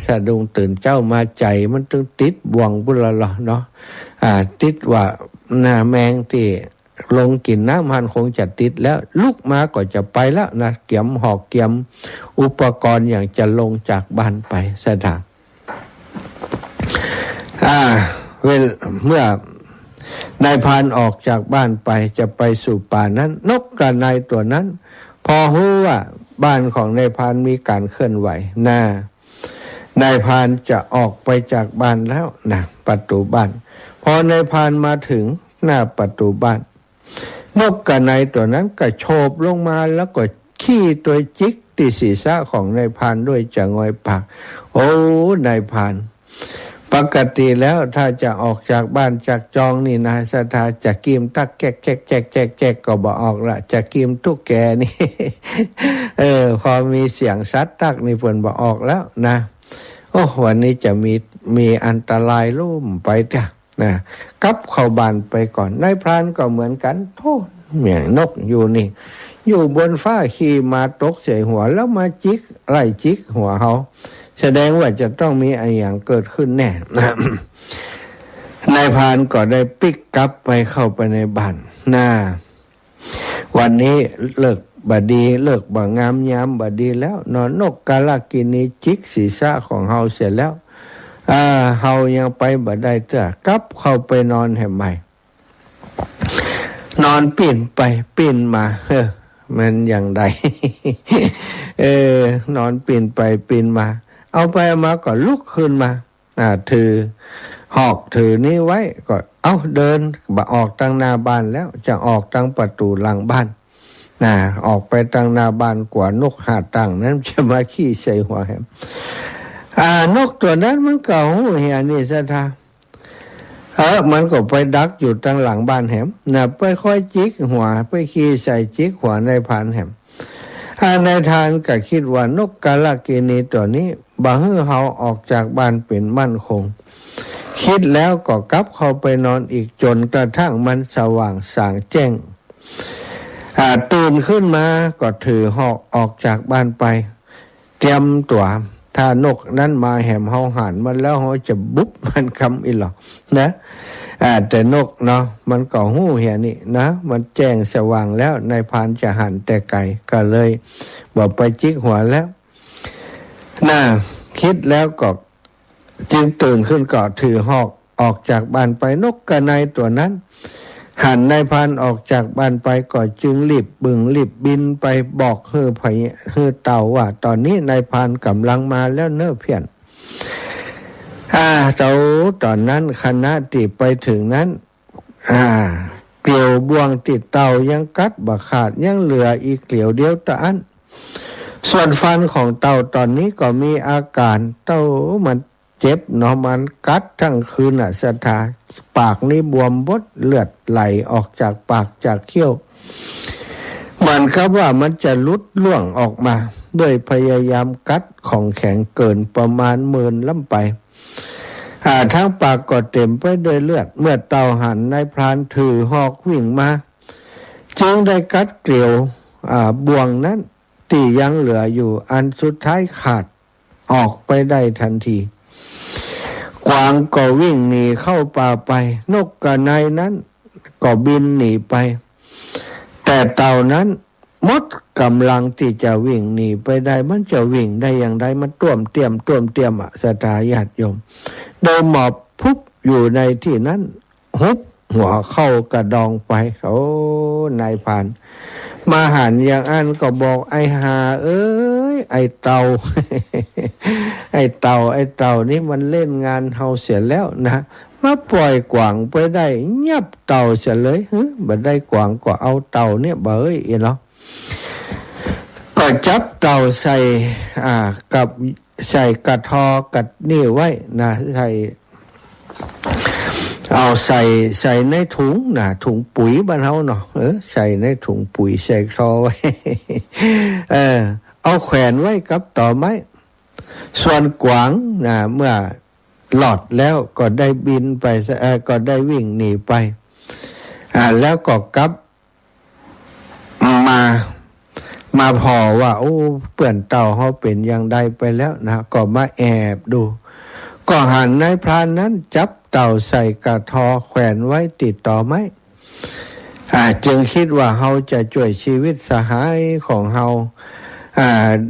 สะดุ้งตื่นเจ้ามาใจมันตึงติดบ่วงบุญละเนาะติดว่าแมงที่ลงกินน้ำมันคงจะติดแล้วลุกมาก็จะไปแล้วนะเกี่ยมหอกเกี่ยมอุปกรณ์อย่างจะลงจากบ้านไปสะดาเมื่อนายพรานออกจากบ้านไปจะไปสู่ป่านั้นนกกระนายตัวนั้นพอรู้ว่าบ้านของนายพรานมีการเคลื่อนไหวนายพรานจะออกไปจากบ้านแล้วนะประตูบ้านพอนายพรานมาถึงหน้าประตูบ้านนกกระนายตัวนั้นก็โฉบลงมาแล้วก็ขี้ตัวจิกที่ศีรษะของนายพรานด้วยจะงอยปากโอ้นายพรานปกติแล้วถ้าจะออกจากบ้านจากจองนี่นายสถาจะกิมตักแกกก็บ่ออกละจะกิมตุ๊กแกนี่ พอมีเสียงซัดตักนี่เพิ่นบ่ออกแล้วนะโอ้วันนี้จะมีอันตรายลุ่มไปจ้ะนะกลับเข้าบ้านไปก่อนนายพรานก็เหมือนกันโทษเมียนกอยู่นี่อยู่บนฟ้าขี่มาตกใส่หัวแล้วมาจิกไล่จิกหัวเขาแสดงว่าจะต้องมีอะไรอย่างเกิดขึ้นแน่ นายพรานก็ได้ปิกกลับไปเข้าไปในบ้านวันนี้เลิกบดีเลิกบ่งามยามบดีแล้วนอนนกกาลกินีจิกศีรษะของเฮาเสร็จแล้วเฮายังไปบ่ได้เต้อกลับเข้าไปนอนแห่งใหม่นอนปีนไปปีนมามันอย่างใด นอนปีนไปปีนมาเอาไปมาก็ลุกขึ้นมาถือหอกถือนี้ไว้ก็เดินบ่ออกทางหน้าบ้านแล้วจะออกทางประตูหลังบ้านออกไปทางหน้าบ้านกว่านกหาตังนั้นจะมาขี้ใส่หัวแหมนกตัวนั้นมันก็หูเหียนี่ซะท่ามันก็ไปดักอยู่ทางหลังบ้านแหมไปค่อยจิกหัวไปขี้ใส่จิกหัวนายพรานแหมนายทานก็คิดว่านกกาลกินีตัวนี้บ่ให้เฮาออกจากบ้านเป็นมั่นคงคิดแล้วก็กลับเข้าไปนอนอีกจนกระทั่งมันสว่างสางแจ้งตื่นขึ้นมาก็ถือหอกออกจากบ้านไปเตรียมตัวถ้านกนั้นมาแหมเฮาหันมันแล้วเฮาจะบุบมันคำอีหรอกนะแต่นกเนาะมันก็หู้เหียนี่นะมันแจ้งสว่างแล้วนายพรานจะหันแต่ไกลก็เลยบอกไปจิกหัวแล้วคิดแล้วก็จึงตื่นขึ้นก็ถือหอกออกจากบ้านไปนกกระนายตัวนั้นหันนายพรานออกจากบ้านไปก็จึงรีบบินไปบอกเต่าว่าตอนนี้นายพรานกำลังมาแล้วเน้อเพี้ยนเต่าตอนนั้นคณะที่ไปถึงนั้นเกลียวบ่วงติดเต่ายังกัดบ่ขาดยังเหลืออีกเกลียวเดียวตะอันส่วนฟันของเต่าตอนนี้ก็มีอาการเต่ามันเจ็บเนาะมันกัดทั้งคืนสะทาปากนี่บวมบดเลือดไหลออกจากปากจากเขี้ยวมันครับว่ามันจะลุดล่วงออกมาด้วยพยายามกัดของแข็งเกินประมาณ10,000ล้ำไปทั้งปากก็เต็มไปด้วยเลือดเมื่อเต่าหันนายพรานถือหอกวิ่งมาจึงได้กัดเกลียวบ่วงนั้นที่ยังเหลืออยู่อันสุดท้ายขาดออกไปได้ทันทีกวางก็วิ่งหนีเข้าป่าไปนกกระนายนั้นก็บินหนีไปแต่เต่านั้นหมดกำลังที่จะวิ่งหนีไปได้มันจะวิ่งได้อย่างไรมันต้วมเตรียมสตาญาติโยมโดยหมอบพุบอยู่ในที่นั้นฮุบหัวเข้ากระดองไปโอ้นายพรานมาหันอย่างอันก็บอกไอ้หาเอ้ยไอ้เต่า ไอ้เต่านี่มันเล่นงานเฮาเสียแล้วนะมาปล่อยกวางไปได้ยับเต่าเสียเลยบ่ได้กวางก็เอาเต่าเนี่ยบ่เอ้ยเนาะก็จับเต่าใส่กับใส่กระทอกัดนี่ไว้นะเอาใส่ในถุงถุงปุ๋ยบ้านเฮาเนาะใส่ในถุงปุ๋ยใส่คอไว้เอาแขวนไว้กับต่อไม้ ส่วนกวางนะเมื่อหลอดแล้วก็ได้บินไปก็ได้วิ่งหนีไปแล้วก็กลับมาพอว่าโอ้เปื่อนเต่าเขาเป็นอย่างใดไปแล้วนะก็มาแอบดูก็หันนายพรานนั้นจับเต่าใส่กระทอแขวนไว้ติดต่อไม้จึงคิดว่าเขาจะช่วยชีวิตสหายของเขา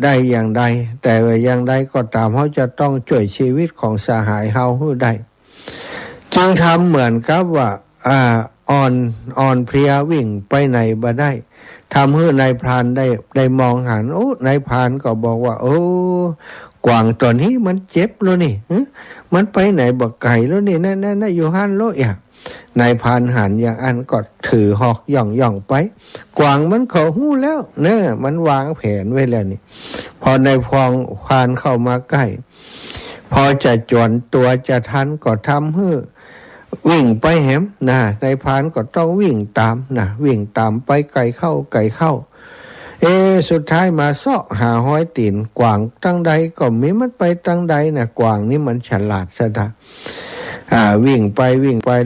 ได้อย่างใดแต่อย่างใดก็ตามเขาจะต้องช่วยชีวิตของสหายเขาให้ได้จึงทำเหมือนกับว่าอ่อนเพลียวิ่งไปไหนบ่ได้ทำให้นายพรานได้มองหันโอ้นายพรานก็บอกว่าโอ้กวางตัวนี้มันเจ็บแล้วนี่มันไปไหนบ่ไก่แล้วนี่นั่นอยู่หันโลอ่ะนายพรานหันอย่างอันก็ถือหอกย่องไปกวางมันเขาหู้แล้วเนี่ยมันวางแผนไว้แล้วนี่พอนายพรานเข้ามาใกล้พอจะจวนตัวจะทันก็ทำให้วิ่งไปแหมนะนายพรานก็ต้องวิ่งตามนะวิ่งตามไปไก่เข้าสุดท้ายมาเสาะหาห้อยตีนกวางตั้งใดก็มีมันไปตั้งใดนะกวางนี่มันฉลาดซะนะวิ่งไป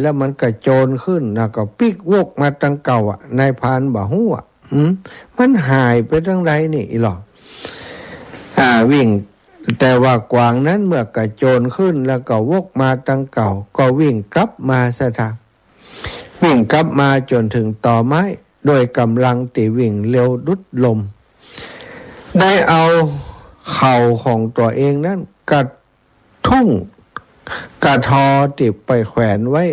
แล้วมันก็โจรขึ้นนะก็ปิกวกมาตั้งเก่าอ่ะนายพรานบ่ฮู้อ่ะมันหายไปตั้งใดนี่อีหรอวิ่งแต่ว่ากวางนั้นเมื่อกระโจนขึ้นแล้วก็วกมาตั้งเก่าก็วิ่งกลับมาซะทางวิ่งกลับมาจนถึงต่อไม้โดยกำลังตีวิ่งเร็วดุดลมได้เอาเข่าของตัวเองนั้นกระทุ่งกระทอติดไปแขวนไว้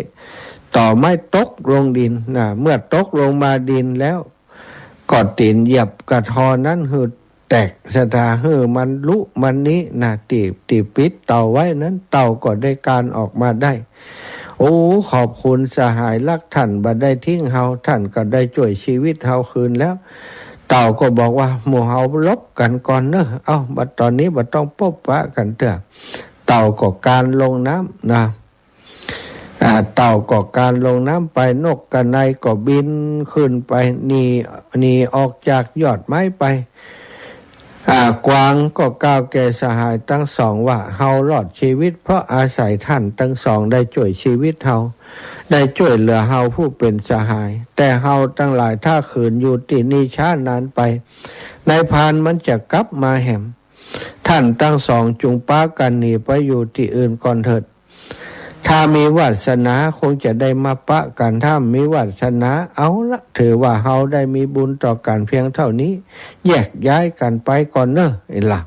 ต่อไม้ตกลงดินนะเมื่อตกลงมาดินแล้วก็ตีนเหยียบกระทอนั้นหืดแตกสตามันลุมันนี้นะตีปิดเต่าไว้นั้นเต่าก็ได้การออกมาได้โอ้ขอบคุณสหายรักท่านบ่ได้ทิ้งเฮาท่านก็ได้ช่วยชีวิตเฮาคืนแล้วเต่าก็บอกว่าหมู่เฮาลบกันก่อนเนอะบัดตอนนี้บ่ต้องพบปะกันเถอะเต่าก็การลงน้ำนะเต่าก็การลงน้ำไปนกกระไนก็บินขึ้นไปหนีออกจากยอดไม้ไปกวางก็กล่าวแก่สหายทั้งสองว่าเฮารอดชีวิตเพราะอาศัยท่านทั้งสองได้ช่วยชีวิตเฮาได้ช่วยเหลือเฮาผู้เป็นสหายแต่เฮาทั้งหลายถ้าขืนอยู่ที่นี่ช้านานไปนายพรานมันจะกลับมาแหมท่านทั้งสองจุงป้ากันหนีไปอยู่ที่อื่นก่อนเถิดถ้ามีวาสนาคงจะได้มาปะกันถ้ามีวาสนาเอาละถือว่าเฮาได้มีบุญต่อกันเพียงเท่านี้แยกย้ายกันไปก่อนเนอะไอ้ล่ะ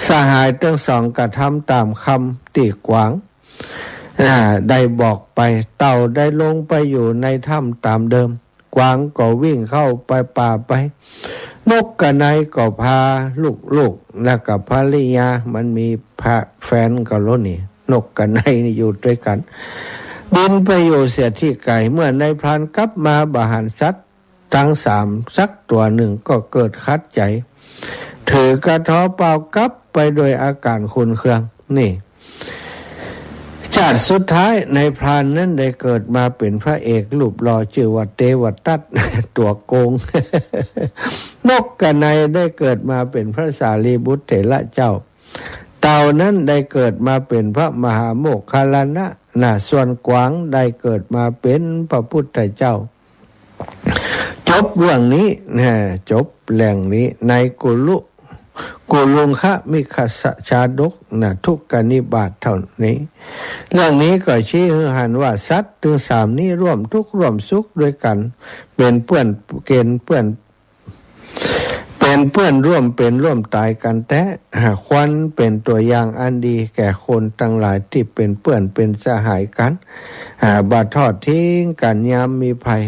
สหายทั้งสองกระทำตามคำตีกวางได้บอกไปเต่าได้ลงไปอยู่ในถ้ำตามเดิมกวางก็วิ่งเข้าไปป่าไปนกกระไนก็พาลูกแล้วกับภรรยามันมีแฟนก็ล้นี่นกกระไนนี่อยู่ด้วยกันบินไปอยู่เสียที่ไกลเมื่อนายพรานกลับมาบาหันสัตว์ทั้งสามสักตัวหนึ่งก็เกิดคัดใจถือกระท้อเปล่ากลับไปโดยอาการขุ่นเคืองนี่ชาติสุดท้ายนายพรานนั้นได้เกิดมาเป็นพระเอกรูปหล่อชื่อว่าเทวทัต ตัวโกง นกกระไนได้เกิดมาเป็นพระสารีบุตรเถระเจ้าเต่านั้นได้เกิดมาเป็นพระมหาโมคคัลลานะส่วนกวางได้เกิดมาเป็นพระพุทธเจ้าจบเรื่องนี้จบแหล่งนี้ในกุลุงคะมิคัสสะชาดกทุกกนิบาตเท่านี้เรื่องนี้ก็ชี้ให้เห็นว่าสัตว์ถึงสามนี้ร่วมทุกข์ร่วมสุขด้วยกันเป็นเพื่อนร่วมตายกันแต่ควันเป็นตัวอย่างอันดีแก่คนทั้งหลายที่เป็นเพื่อนเป็นสหายกันบ่ทอดทิ้งกันยามมีภัย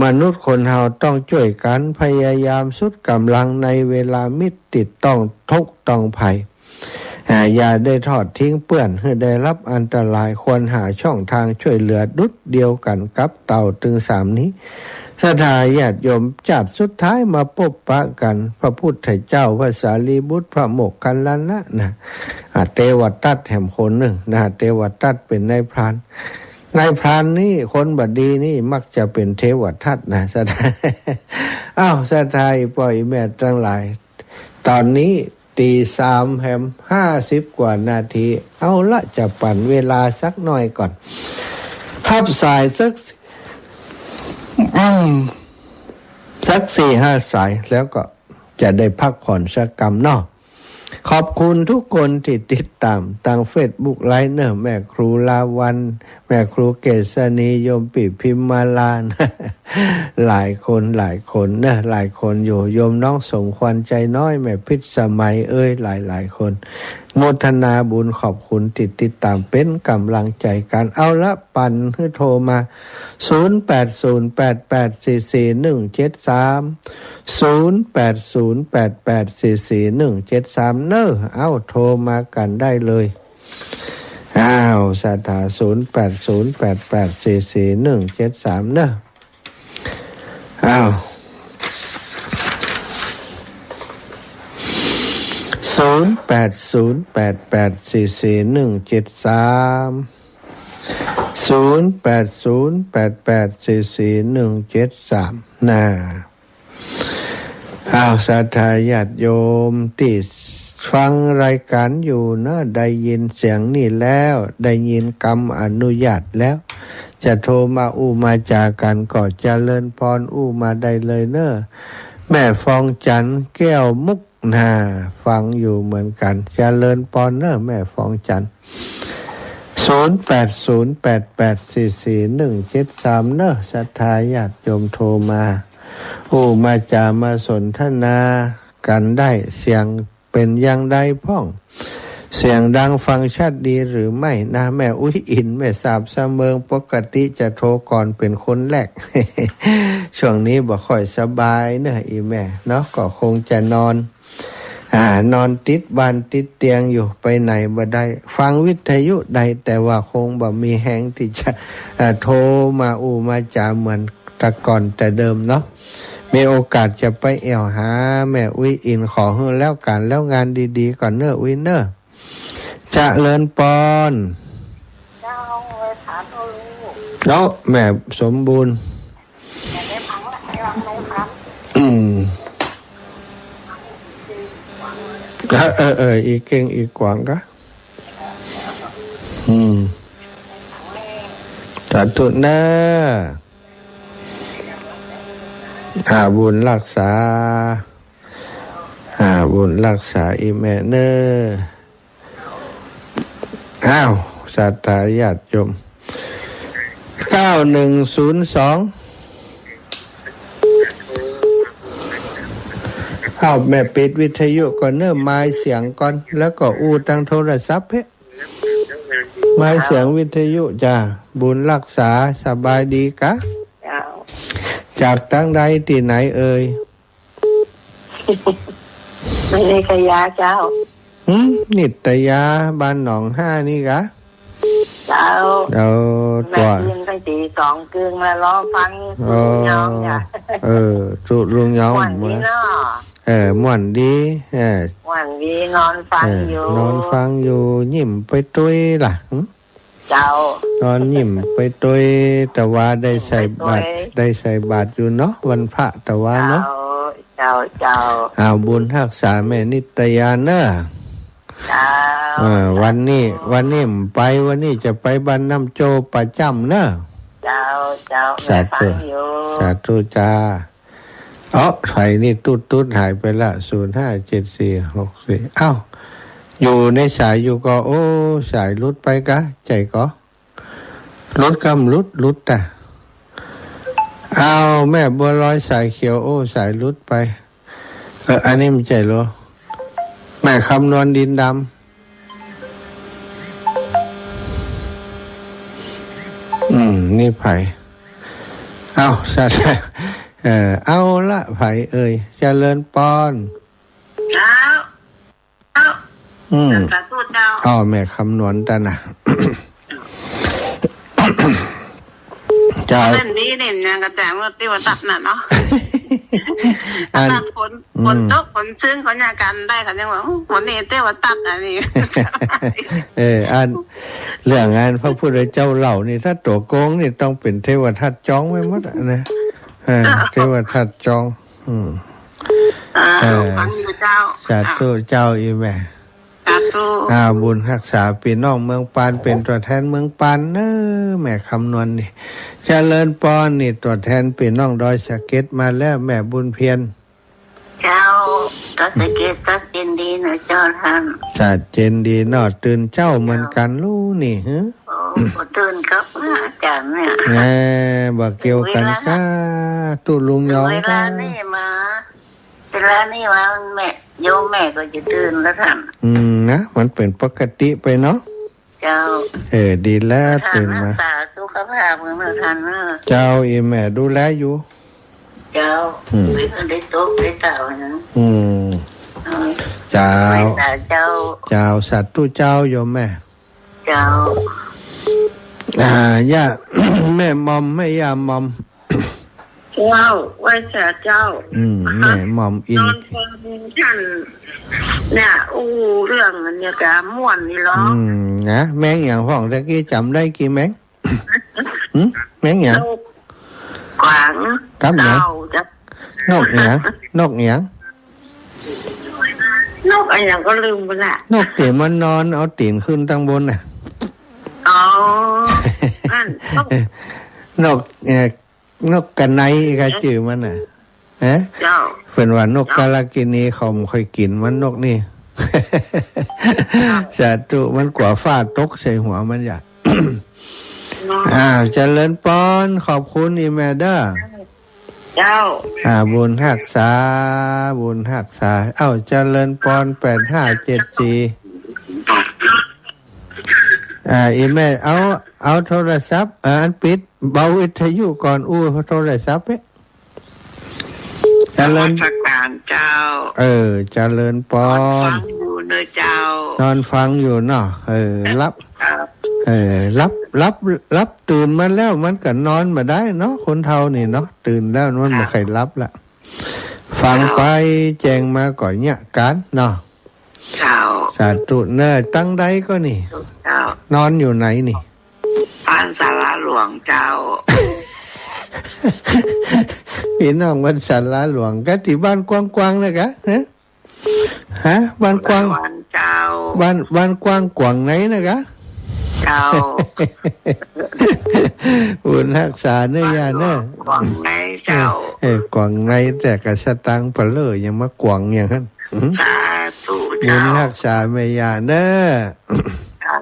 มนุษย์คนเฮาต้องช่วยกันพยายามสุดกำลังในเวลามิตรติดต้องทุกข์ต้องภัยอย่าได้ทอดทิ้งเปื้อนให้ได้รับอันตรายควรหาช่องทางช่วยเหลือดุจเดียวกันกับเต่าถึงสามนี้ศรัทธาญาติโยมจัดสุดท้ายมาพบปะกันพระพุทธเจ้าพระสารีบุตรพระโมคคัลลานะเทวทัตแห่งคนหนึ่งเทวทัตเป็นนายพรานนี่คนบดีนี่มักจะเป็นเทวทัตศรัทธาศรัทธาปล่อยแม่ทั้งหลายตอนนี้ 3:50 กว่านาทีเอาละจะปั่นเวลาสักหน่อยก่อนพับสายสัก 4-5 สายแล้วก็จะได้พักผ่อนสักกำเนาะขอบคุณทุกคนที่ติดตามทาง Facebook ไลน์เนอร์แม่ครูลาวันแม่ครูเกษณีโยมปิพิมมาลานะหลายคนนะหลายคนอยู่โยมน้องสงควันใจน้อยแม่พิษสมัยหลายคนโมทนาบุญขอบคุณติดตามเป็นกำลังใจกันเอาละปันให้โทรมา0808844173 0808844173เนอะเอาโทรมากันได้เลยสถา0808844173เนอะ0808844173นะสาธาญาติโยมที่ฟังรายการอยู่นะได้ยินเสียงนี่แล้วได้ยินคำอนุญาตแล้วจะโทรมามาจากันก็เจริญพรมาได้เลยเนอะแม่ฟองจันทร์แก้วมุกฟังอยู่เหมือนกันเจริญพรเนอะแม่ฟองจันทร์0808844173เนอะศรัทธาญาติโยมโทรมามาจามาสนทนากันได้เสียงเป็นอย่างใดพ้องเสียงดังฟังชัดดีหรือไม่นะแม่อินแม่สาบเสมิงปกติจะโทรก่อนเป็นคนแรก ช่วงนี้บ่ค่อยสบายเนอะอีแม่เนาะก็คงจะนอนติดบ้านติดเตียงอยู่ไปไหนบ่ได้ฟังวิทยุใดแต่ว่าคงบ่มีแฮงที่จะโทรมามาจาเหมือนแต่ก่อนแต่เดิมเนาะมีโอกาสจะไปแอวหาแม่อินขอให้แล้วกันแล้วงานดีๆก่อนเนอะเนอะจะเลินปอนเจ้าเลยถามตัวลูกแล้วแม่สมบูรณ์ไม่พังอีกเก่งอีกกว่างกะสาธุนะบุญรักษาบุญรักษาอีแม่เนอศรัทธาญาติโยม9102แม่ปิดวิทยุก่อนเนอะไม้เสียงก่อนแล้วก็ตั้งโทรศัพท์ไม้เสียงวิทยุจ้าบุญรักษาสบายดีกะจากตั้งใดที่ไหนไม่ได้ขยาเจ้านิตยาบ้านหนอง5นี่กะเจ้าตัวแม่ยืนตั้งตี2กึ่งแล้วรอฟังลุงยอมจุลุงยอมม่วนดีเนาะม่วนดีม่วนดีนอนฟังอยู่ยิ้มไปตุ้ยล่ะเจ้านอนยิ้มไปตุ้ยแต่ว่าได้ใส่บาตรอยู่เนาะวันพระแต่ว่าเนาะเจ้าบุญรักษาแม่นิตยาเนอะวันนี้ไปวันนี้จะไปบ้านน้ำโจประจำเนอะเจ้าสาธุจ้าไฟนี่ตุ๊ดหายไปละ057464อยู่ในสายอยู่ก็สายลุดไปกะใจก็ลุดกำลุดแต่แม่บัวลอยสายเขียวสายลุดไปอันนี้มันใจเหรอแม่คำนวณดินดำนี่ไผ่สัตว์เอาละไผ่เจริญปอนเจ้าสาธุเจ้าแม่คำนวณตานะเล่นนี้เนี่ยยังกระแจว่าติวตัดน่ะเนาะฝนตกฝนซึ้งเขาอยากกันได้เขายังว่าฝนนี่ติวตัดอันนี้อันเรื่องงานพระพุทธเจ้าเหล่านี่ถ้าตัวโกงนี่ต้องเป็นเทวทัตจ้องไว้หมดนะเทวทัตจอง ฟังอยู่เจ้า สาธุเจ้าอีแม่ สาธุ บุญรักษาพี่น้องเมืองปานเป็นตัวแทนเมืองปานเนอแม่คำนวณนี่เจริญปอนนี่ตัวแทนพี่น้องดอยสะเก็ดมาแล้วแม่บุญเพียร เจ้าตัดสเก็ตตัดเจนดีนะเจ้าท่าน จัดเจนดีนอตื่นเจ้าเหมือนกันรู้นี่ฮะ โอ้ตื่นครับอาจารย์เนี่ย แหมบ่เกี่ยวกันก้าตุลุงยอง เว ก้า ลานี่มาเวลานี่มาแม่โยมแม่ก็จะตื่นแล้วท่าน นะมันเป็นปกติไปเนาะ เจ้า ดีแล้ว ท่าน ตื่น รั มา กษาสุขภาพของเราท่านเนอะ เจ้าอีแม่ดูแลอยู่ เจ้าไม่เคยได้ตกได้เต่านะ เจ้า ไม่ตาเจ้า เจ้าสัตว์ตู้เจ้าโยมแม่ เจ้า ย่า แม่มอมแม่ย่ามอม ว้าวไหว้สาเจ้า แม่มอมอิ น น อนฟังท่านเนี่ยเรื่องอันเนี้ยกะม่วนนี่หรอ นะแมงอย่างห้องตะกี้จำได้กี่แมง แมงอย่าง กวาง กับหยัง เต่าจะ นกอย่างนกอย่าง นกอะไรก็ลืมไปละ นกตีมันนอนเอาตีนขึ้นตั้งบนน่ะ อ๋อนั่นนก นกกันไนก็จื่อมันน่ะฮะ เจ้า เป็นว่านกกาลากินีเขาไม่ค่อยกินมันนกนี่ สาธุมันกว่าฟ้าตกใส่หัวมันอยาก เจริญปอนขอบคุณอีแม่เด้อ เจ้า บุญหักษาบุญหักษาเจริญปอน8574อีแม่เอาโทรศัพท์อันปิดเบาวิทยุก่อนโทรศัพท์เจริญ สักการเจ้า เจริญปอน ฟังอยู่เนอะเจ้าน อนฟังอยู่เนาะรับตื่นมาแล้วมันก็นอนมาได้เนาะคนเฒ่านี่เนาะตื่นแล้วมันไม่เคยรับละฟังไปแจงมาก่อนเนี่ยการเนาะ เจ้า สาธุเนอตั้งใดก็นี่ เจ้าน อนอยู่ไหนนี่ ปานศาลาหลวงเจ้า พี่น้องวันศาลาหลวงก็ที่บ้านกว้างๆนะกะฮะบ้านกว้าง วันเจ้า บ้านกว้างกว่างไหนนะกะ เจ้า บุญรักษาเนื้อยาเนื้อ หวังในเจ้าก ว่างในแต่กสตังค์เปลือยังมากว่างอย่างนั้น สาธุ บุ เจ้า ญรักษาเมียาเด้อ เจ้า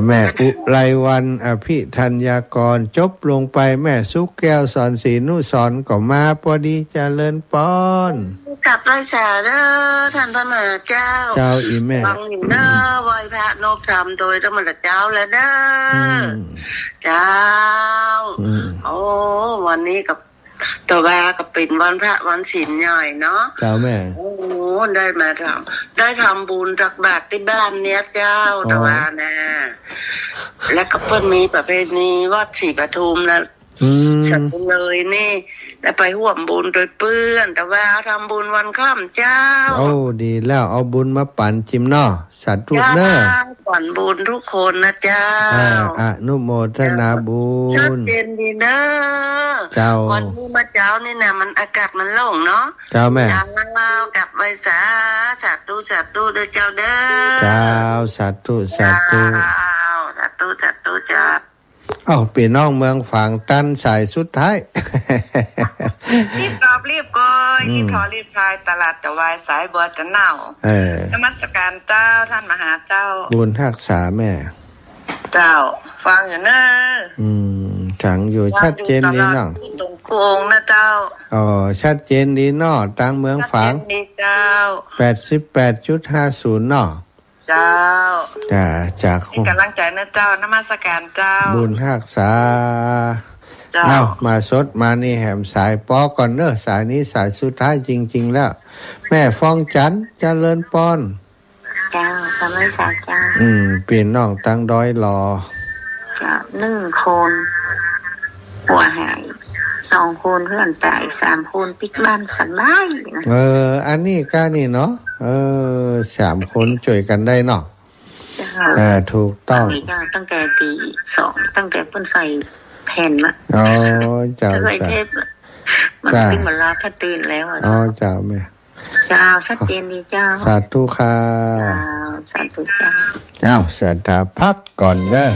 แม่อุไรวันอภิธัญญากรจบลงไปแม่สุกแก้วสอนศรีนุสรก็มาพอดีเจริญปอน กลับรักษาเด้อท่านพระมหาเจ้า เจ้าอีแม่ ฟังอยู่เด้อไหว้พระนบธรรมโดยธรรมเจ้าแล้วเด้อเจ้าโอ้วันนี้กับตัวแวกับเป็นวันพระวันศีลใหญ่เนาะ เจ้าแม่ โอ้ได้มาได้ทำบุญตักบาตรที่บ้านเนี้ยเจ้าตะวันนะแล้วก็เพิ่นมีประเพณีวัดศรีปทุมนะฉันเลยนี่แล้วไปห่วมบุญโดยเปื้อนแต่ว่าทำบุญวันค่ำเจ้า โอ้ดีแล้วเอาบุญมาปั่นจิมเนาะสาธุเด้อ ก่อนบุญทุกคนนะเจ้า อนุโมทนาบุ ชัด ญ เจนดีเด้อ เจ้า วันนี้มาเจ้านี่นะมันอากาศมันโล่งเนาะ เจ้าแม่ เจ้ากลับไปสาธุเด้อเจ้าเด้อ เจ้าสาธุสาธุ สาธุเจ้า พี่น้องเมืองฝั่งตันสายสุดท้าย รีบก้อยรีบทอรีบพายตลาดตะวายสายบัวจะเน่านมัสการเจ้าท่านมหาเจ้า บุญรักษาแม่ เจ้า ฟังอยู่เนอะ ฉังอยู่ชัดเจนดีเนาะ ตรงโค้งนะเจ้า ชัดเจนดีเนาะตังเมืองฝัง ชัดเจนดีเจ้า 88.50เนาะ เจ้า จาก มีกำลังใจนะเจ้านมัสการเจ้า บุญรักษา เจ้า มาสดมานี่แหมสายปอก่อนเนอะสายนี้สายสุดท้ายจริงๆแล้ว แม่ฟ้องจันเจริญปอน เจ้าทำให้สาเจ้า เปลี่ยนน้องตั้งด้อยรอ เจ้า1 คนหัวหาย2 คนเพื่อนตาย3 คนปิกบ้านสบายนะ อันนี้ก็นี่เนาะ3 คนช่วยกันได้เนาะ เจ้า ถูกต้อง เจ้าตั้งแต่ตี 2ตั้งแต่เพิ่นใส่แผ่นละ เจ้า ใส่เทป มัน จ้า ติ้งเวลาถ้าตื่นแล้วอ่ะ อ๋อ เจ้า เจ้าแม่ เจ้าชัดเจนดีเจ้า สาธุค่ะ เจ้าสาธุเจ้า เอ้าสาธุพักก่อนเด้อ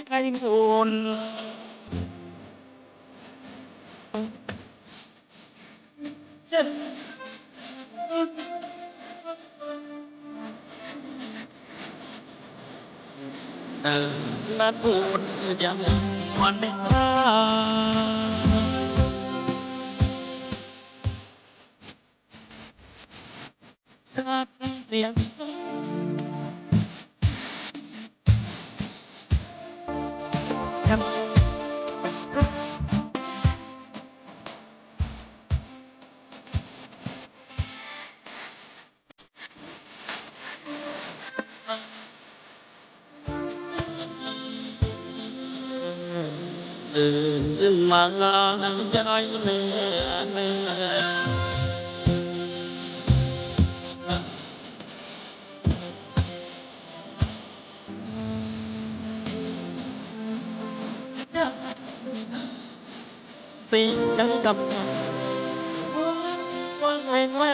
ไอ้คุณนัดพูดอย่างวันเด็กทักเสียงยังมาใจเนื้สิ่งฉันกับว่าไงแม่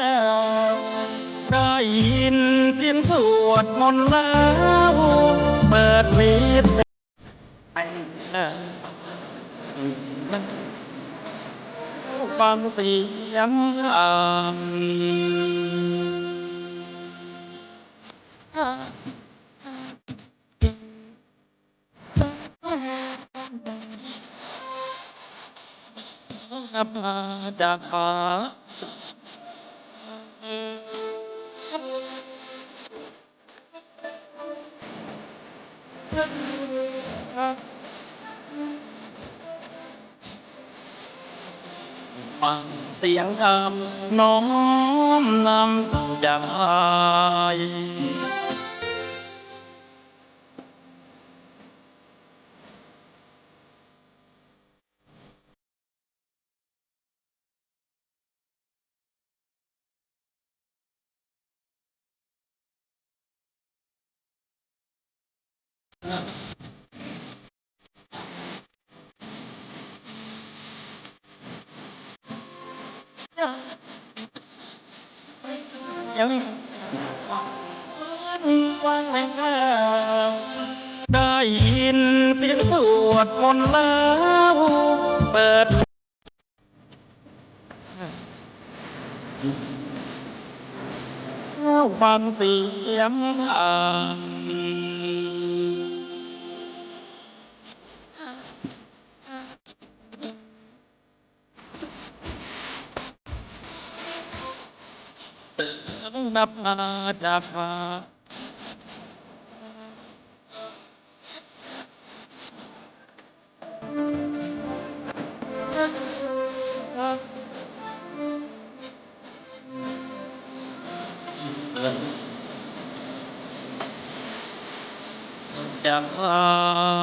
ได้ยินเสียงสวดมนต์แล้วเปิดวิทย์ไปฟังเสียงจากฟ้าฟังเสียงคำน้อมนำใจยังฟังแล้วได้ยินเสียงสวดมนต์แล้วเปิดฟังเสียงนับมาจากฟ้าจากฟ้า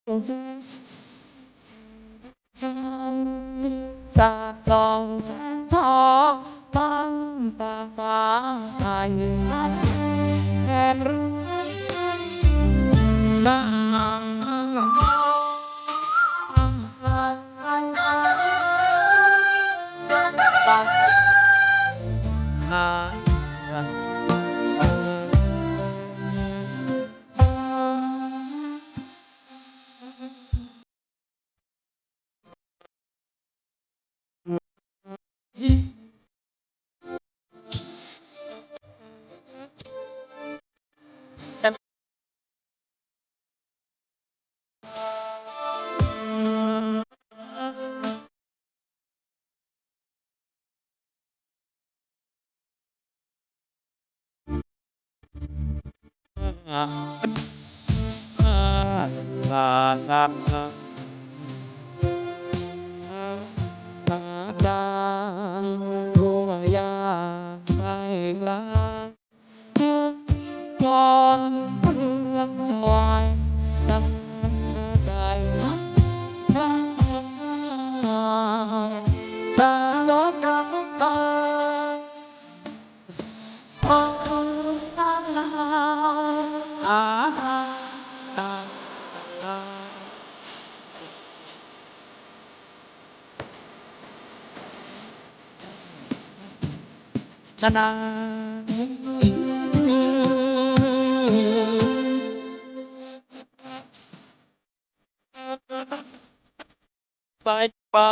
Sa lòng thó băng ta phá thành emชนะไปปะ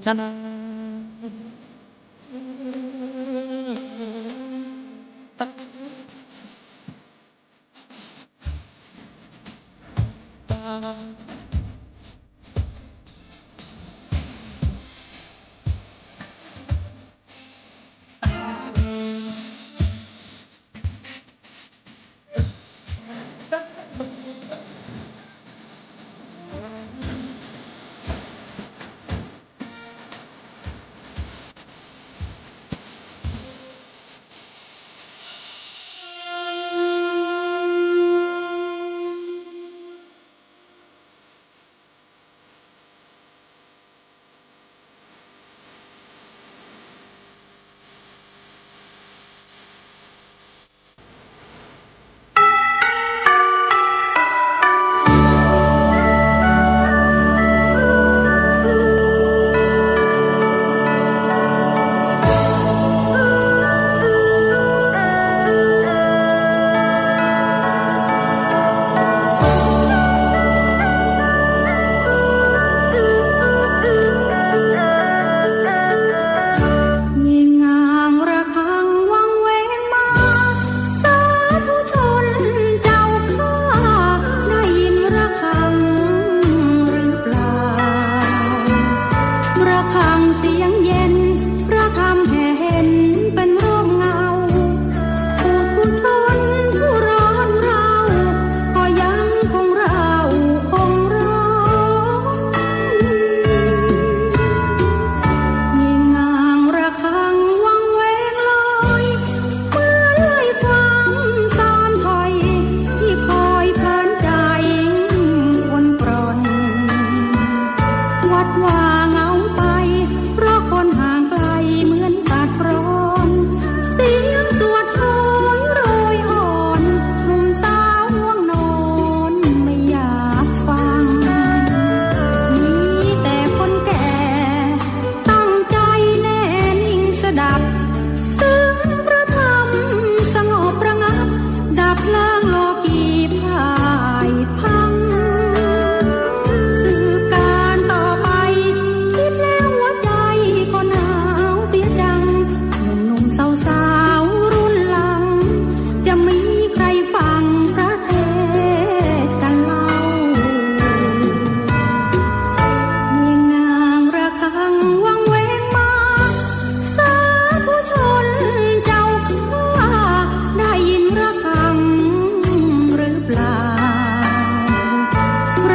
ชนะ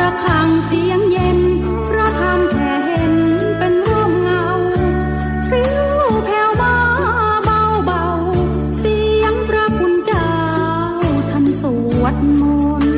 ระฆังเสียงเย็นพระธรรมแผ่เห็นเป็นร่มเงาพริ้วแผ่วมาเบาเบาเสียงพระคุณเจ้าท่านสวดมนต์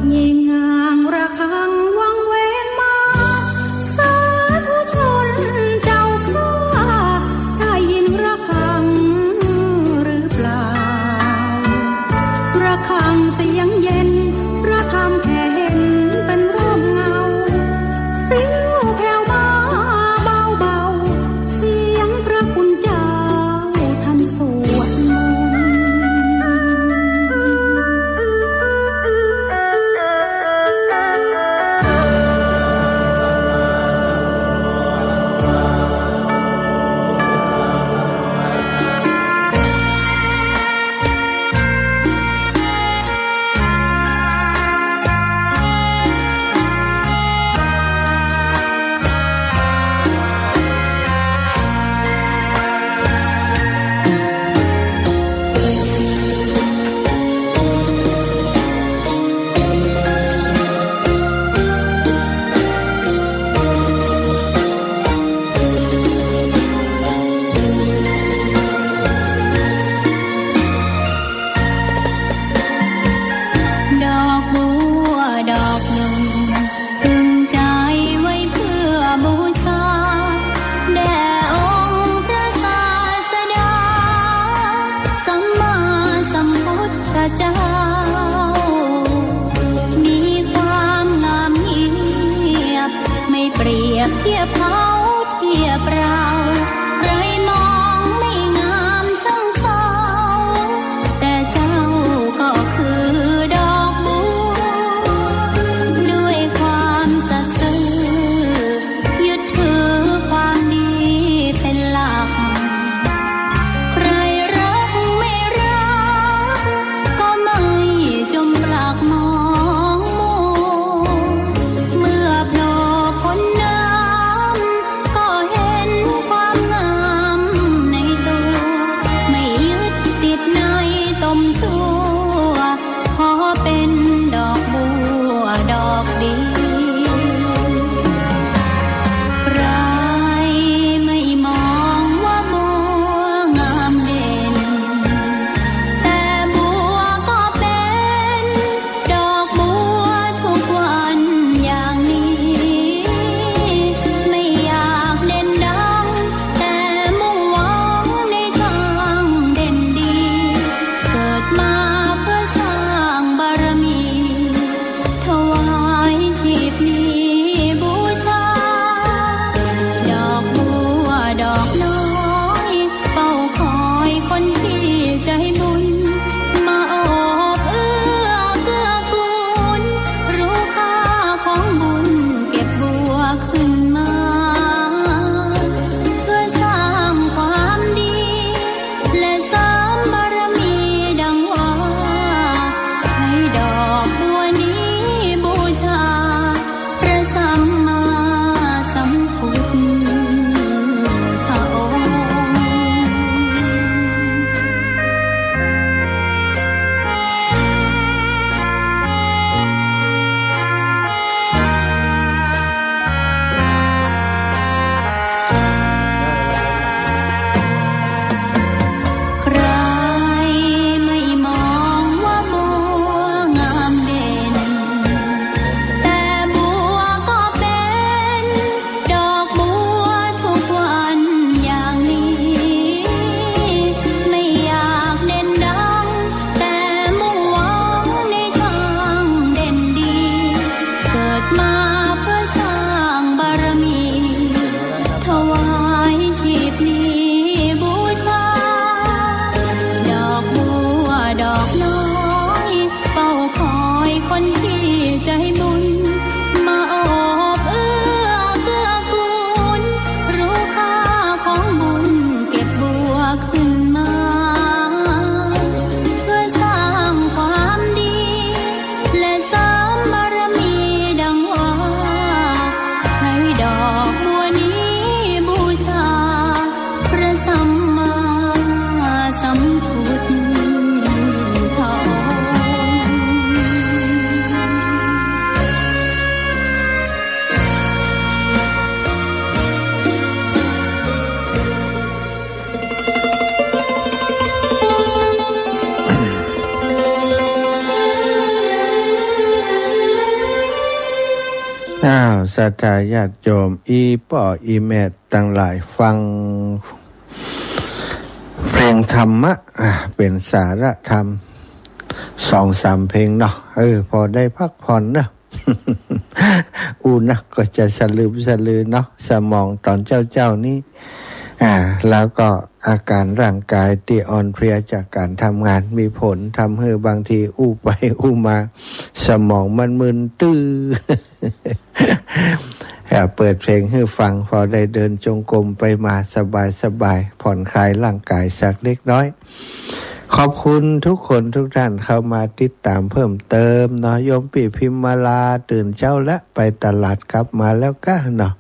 เยงางระฆังวังเวงมาสาธุชนเจ้าข้าได้ยินระฆังหรือเปล่าระฆังเสียงเย็นพระธรรมแผ่เห็นเป็นร่มเงาพริ้วแผ่วมาเบาเบาเสียงพระคุณเจ้าท่านสวดมนต์ ดอกบัวดอกหนึ่งพึงใจไว้เพื่อบูชาแด่องค์พระศาสดาสัมมาสัมพุทธเจ้า มีความงามเงียบไม่เปรียบเทียบเขาเทียบเราใครมองไม่งามช่างเขาแต่เจ้าก็คือดอกบัวด้วยความสัตย์ซื่อยึดถือความดีเป็นหลัก ใครรักไม่รักก็ไม่จมปลักมองมัวเมื่อโผล่พ้นน้ำก็เห็นความ ศรัทธาญาติโยมอีป่ออีแม่ตั้งหลายฟังเพลงธรรมะเป็นสาระธรรม2-3เพลงเนาะพอได้พักผ่อนเนาะ นะก็จะสลือเนาะสมองตอนเจ้านี้แล้วก็อาการร่างกายที่อ่อนเพลียจากการทำงานมีผลทำให้บางทีไปมาสมองมันมึนตื้อ เปิดเพลงให้ฟังพอได้เดินจงกรมไปมาสบายผ่อนคลายร่างกายสักเล็กน้อยขอบคุณทุกคนทุกท่านเข้ามาติดตามเพิ่มเติมเนาะโยมปีพิมมาลาตื่นเช้าและไปตลาดกลับมาแล้วก็เนาะ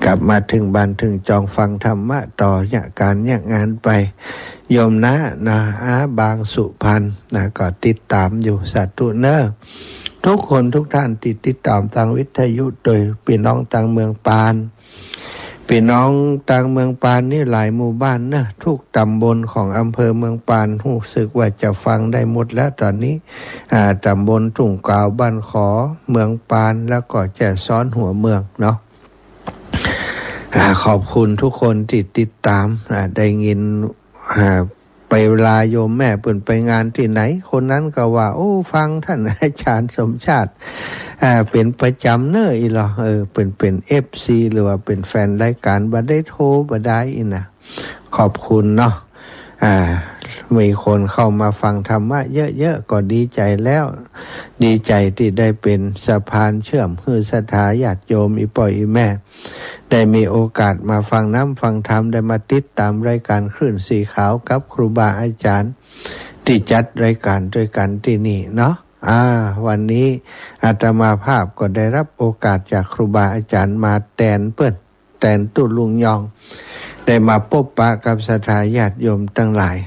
กลับมาถึงบ้านถึงจองฟังธรรมะต่อเนี่ยการเนี่ยงานไปโยมนะบางสุพรรณก็ติดตามอยู่สาธุเนอะทุกคนทุกท่านติดตามทางวิทยุโดยพี่น้องต่างเมืองปานพี่น้องต่างเมืองปานนี่หลายหมู่บ้านนะทุกตำบลของอำเภอเมืองปานรู้สึกว่าจะฟังได้หมดแล้วตอนนี้ตำบลทุ่งกาวบ้านขอเมืองปานแล้วก็แจ่ซ้อนหัวเมืองเนาะขอบคุณทุกคนที่ติดตามได้ยินไปเวลาโยมแม่เปิ่นไปงานที่ไหนคนนั้นก็ว่าฟังท่านอาจารย์สมชาติเป็นประจำเนอะอีหรอเป็น FC หรือว่าเป็นแฟนรายการบ่ได้โทรบ่ได้อีนะขอบคุณเนาะมีคนเข้ามาฟังธรรมะเยอะๆก็ดีใจแล้วดีใจที่ได้เป็นสะพานเชื่อมคือศรัทธาญาติโยมอีป่อยอีแม่ได้มีโอกาสมาฟังน้ำฟังธรรมได้มาติดตามรายการคลื่นสีขาวกับครูบาอาจารย์ที่จัดรายการด้วยกันที่นี่เนาะวันนี้อาตมาภาพก็ได้รับโอกาสจากครูบาอาจารย์มาแตนตุลุงยองได้มาพบปะกับศรัทธาญาติโยมทั้งหลาย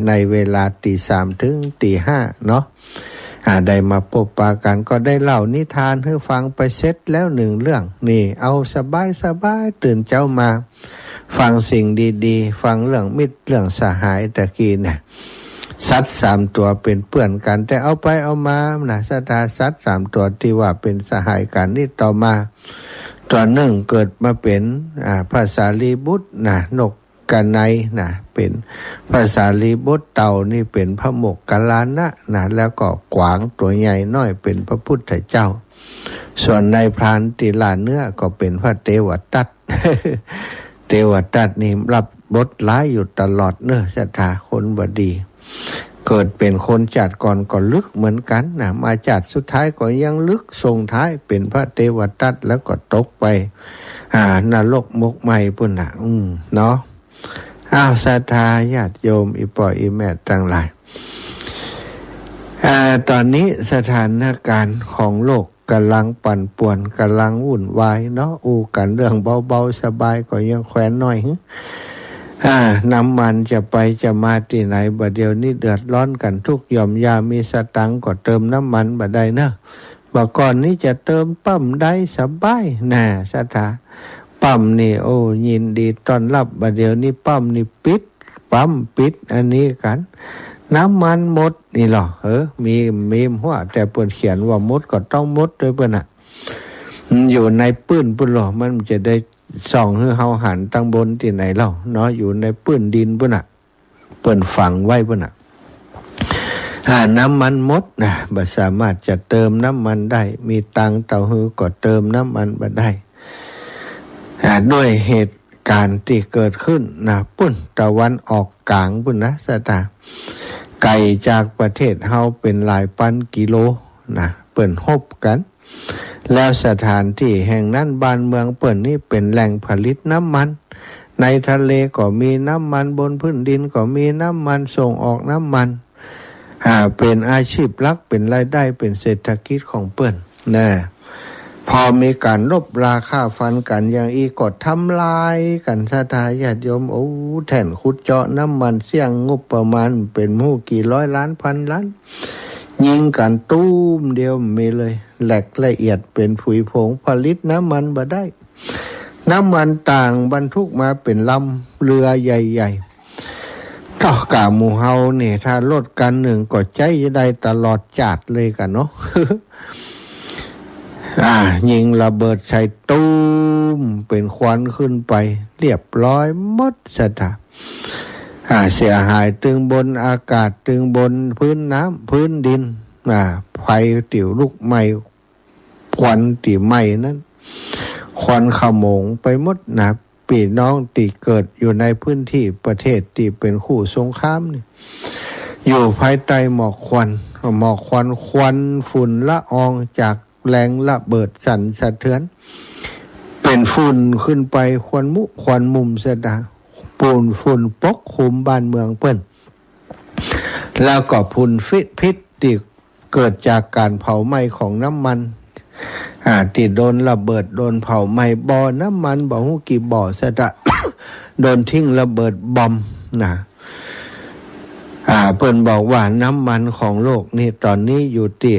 ในเวลา 3:00 ถึง 5:00 เนาะได้มาพบปะกันก็ได้เล่านิทานให้ฟังไปเสร็จแล้ว1เรื่องนี่เอาสบายตื่นเจ้ามาฟังสิ่งดีๆฟังเรื่องมิตรเรื่องสหายตะกี้เนี่ยสัตว์3ตัวเป็นเพื่อนกันแต่เอาไปเอามาศรัทธาสัตว์3ตัวที่ว่าเป็นสหายกันนี่ต่อมาตัวหนึ่งเกิดมาเป็นพระสารีบุตรนกกันไนเป็นพระสารีบุตรเต่านี่เป็นพระโมกขัลลานะแล้วก็กวางตัวใหญ่น้อยเป็นพระพุทธเจ้าส่วนในพรานติลาเนื้อก็เป็นพระเทวทัต เทวทัตนี่รับบทร้ายอยู่ตลอดเนอะศรัทธาคนบดีเกิดเป็นคนจัดก่อนก็ลึกเหมือนกันมาจัดสุดท้ายก็ยังลึกส่งท้ายเป็นพระเทวทัตแล้วก็ตกไปนรกมกไหมปุ่นเนาะศรัทธาญาติโยมอีป่ออีแม่ทั้งหลายตอนนี้สถานการณ์ของโลกกำลังปั่นป่วนกำลังวุ่นวายเนาะกันเรื่องเบาๆสบายก็ยังแขวนน้อยน้ำมันจะไปจะมาที่ไหนบัดเดี๋ยวนี้เดือดร้อนกันทุกหย่อมยามีสตังค์ก็เติมน้ำมันบัดใดนะบัดก่อนนี้จะเติมปั๊มได้สบายศรัทธาปั๊มนี่ยินดีต้อนรับบัดเดี๋ยวนี้ปั๊มนี่ปั๊มปิดอันนี้กันน้ำมันหมดนี่หรอมีหัวแต่เปิดเขียนว่าหมดก็ต้องหมดด้วยเปิ้นอยู่ในปื้นปุ่นหรอมันจะได้ส่องให้เฮาหันตั้งบนที่ไหนเล่าเนาะอยู่ในปื้นดินปุ่นเปิ้นฝังไว้ปุ่นน้ำมันหมดบ่สามารถจะเติมน้ำมันได้มีตังเต่าหือก็เติมน้ำมันบ่ได้ด้วยเหตุการณ์ที่เกิดขึ้นปุ่นตะวันออกกลางปุ่นสตาไกลจากประเทศเฮาเป็นหลายพันกิโลเปิ้นฮบกันแล้วสถานที่แห่งนั้นบ้านเมืองเปิ้นนี่เป็นแหล่งผลิตน้ำมันในทะเลก็มีน้ำมันบนพื้นดินก็มีน้ำมันส่งออกน้ำมันเป็นอาชีพหลักเป็นรายได้เป็นเศรษฐกิจของเปิ้นพอมีการลบราคาฟันกันอย่างอีกดทำลายกันศรัทธาญาติโยมแท่นขุดเจาะน้ำมันเสี่ยงงบประมาณเป็นกี่ร้อยล้านพันล้านยิงกันตุ้มเดียวมีเลยแหลกละเอียดเป็นผุยผงผลิตน้ำมันบ่ได้น้ำมันต่างบรรทุกมาเป็นลำเรือใหญ่ๆก็กะหมู่เฮาเนี่ยถ้ารถกันหนึ่งก็ใจจะได้ตลอดจาดเลยกันเนาะ ยิงระเบิดใส่ตูมเป็นควันขึ้นไปเรียบร้อยหมดสถาเสียหายตึงบนอากาศตึงบนพื้นน้ำพื้นดินไฟติ๋วลุกไหม้ควันติไหม้นั้นควันขโมงไปหมดนะพี่น้องติเกิดอยู่ในพื้นที่ประเทศที่เป็นคู่สงครามนี่อยู่ภายใต้หมอกควันควันฝุ่นละอองจากแรงระเบิดสั่นสะเทือนเป็นฝุ่นขึ้นไปควันมุมสะดาฝุ่นปกคลุมบ้านเมืองเปิ้นแล้วก็พิษที่เกิดจากการเผาไหม้ของน้ำมันที่โดนระเบิดโดนเผาไหม้บ่อน้ำมันบ่ฮู้กี่บ่อสะดะ โดนทิ้งระเบิดบอมนะเปิ้นบอกว่าน้ำมันของโลกนี่ตอนนี้อยู่ที่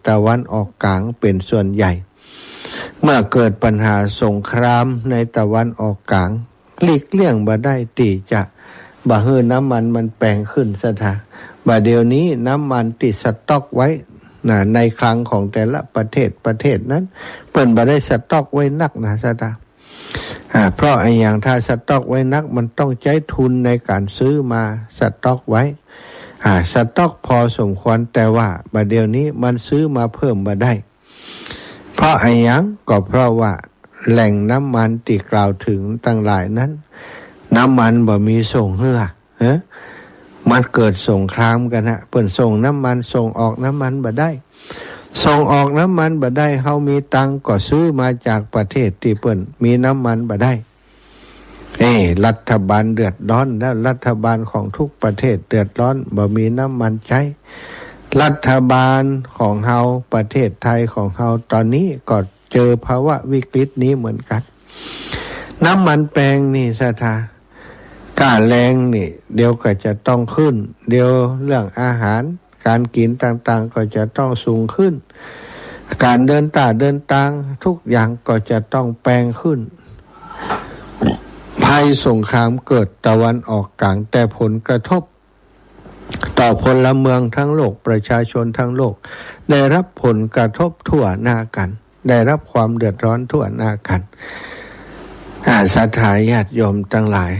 ตะวันออกกลางเป็นส่วนใหญ่เมื่อเกิดปัญหาสงครามในตะวันออกกลางหลีกเลี่ยงบ่ได้ที่จะบ่ให้น้ำมันแปลงขึ้นซะทะบ่เดี๋ยวนี้น้ำมันติดสต็อกไว้ในคลังของแต่ละประเทศนั้นเปิ้นบ่ได้สต็อกไว้นักนะซะทะเพราะไอ้อย่างถ้าสต็อกไว้นักมันต้องใช้ทุนในการซื้อมาสต็อกไว้สต็อกพอสมควรแต่ว่าบัดเดี๋ยวนี้มันซื้อมาเพิ่มบ่ได้เพราะไอ้อย่างก็เพราะว่าแหล่งน้ำมันที่กล่าวถึงตั้งหลายนั้นน้ำมันบ่มีส่งเฮือมันเกิดสงครามกันเปิ้นส่งน้ำมันส่งออกน้ำมันบ่ได้ส่งออกน้ำมันบ่ได้เฮามีตังก็ซื้อมาจากประเทศที่เปิ้นมีน้ำมันบ่ได้รัฐบาลเดือดร้อนแล้วรัฐบาลของทุกประเทศเดือดร้อนบ่มีน้ำมันใช้รัฐบาลของเฮาประเทศไทยของเฮาตอนนี้ก็เจอภาวะวิกฤตนี้เหมือนกันน้ำมันแปลงนี่สถาค่าแรงนี่เดี๋ยวก็จะต้องขึ้นเดี๋ยวเรื่องอาหารการกินต่างๆก็จะต้องสูงขึ้นการเดินทางทุกอย่างก็จะต้องแปลงขึ้นภัยสงครามเกิดตะวันออกกลางแต่ผลกระทบต่อพลเมืองทั้งโลกประชาชนทั้งโลกได้รับผลกระทบทั่วหน้ากันได้รับความเดือดร้อนทั่วหน้ากันศรัทธาญาติโยมทั้งหลาย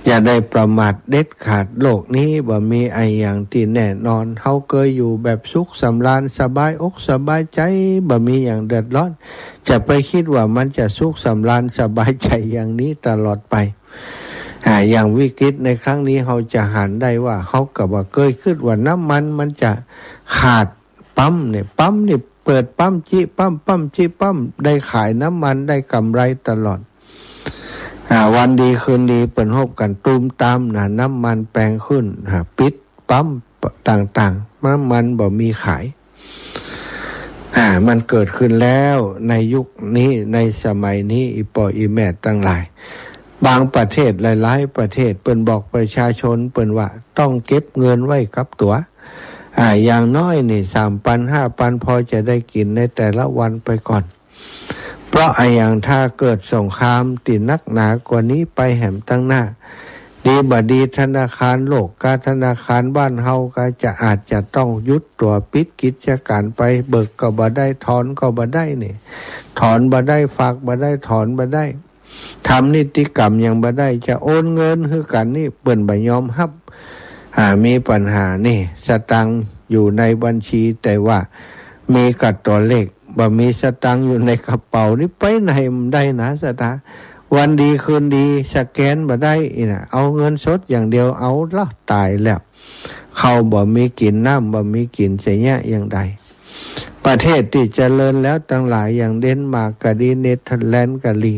อย่าได้ประมาทเด็ดขาดโลกนี้บ่มีไอ้อย่างที่แน่นอนเฮาเคยอยู่แบบสุขสำราญสบายอกสบายใจบ่มีอย่างเดือดร้อนจะไปคิดว่ามันจะสุขสำราญสบายใจอย่างนี้ตลอดไปอย่างวิกฤตในครั้งนี้เฮาจะหันได้ว่าเฮาก็บ่เคยคิดว่าน้ำมันจะขาดปั๊มนี่เปิดปั๊มจิปั๊มได้ขายน้ำมันได้กำไรตลอดวันดีคืนดีเปิ่นฮบกันตูมตามน้ำมันแปลงขึ้นปิดปั๊มต่างๆน้ำมันบ่มีขายมันเกิดขึ้นแล้วในยุคนี้ในสมัยนี้อีปออีแม่ตั้งหลายบางประเทศหลายๆประเทศเปิ่นบอกประชาชนเปิ่นว่าต้องเก็บเงินไว้กับตัวอย่างน้อยนี่ 3,000 5,000 พอจะได้กินในแต่ละวันไปก่อนเพราะอย่างถ้าเกิดสงครามติดนักหนากว่านี้ไปแหมตั้งหน้าดีบ่ดีธนาคารโลกการธนาคารบ้านเฮาก็อาจจะต้องยุดตัวปิดกิจการไปเบิกก็บ่ได้ถอนก็บ่ได้นี่ถอนบ่ได้ฝากบ่ได้ถอนบ่ได้ทำนิติกรรมยังบ่ได้จะโอนเงินคือกันนี่เปิ้นบ่ยอมรับมีปัญหานี่สตังค์อยู่ในบัญชีแต่ว่ามีกับตัวเลขบ่มีสตังค์อยู่ในกระเป๋านี่ไปไหนมันได้นะสตาวันดีคืนดีสแกนบ่ได้เอาเงินสดอย่างเดียวเอาละตายแล้วเขาบ่มีกินน้ำบ่มีกินจะแย่อย่างใดประเทศที่เจริญแล้วตั้งหลายอย่างเดนมาร์กก็ดีเนเธอร์แลนด์ก็ดี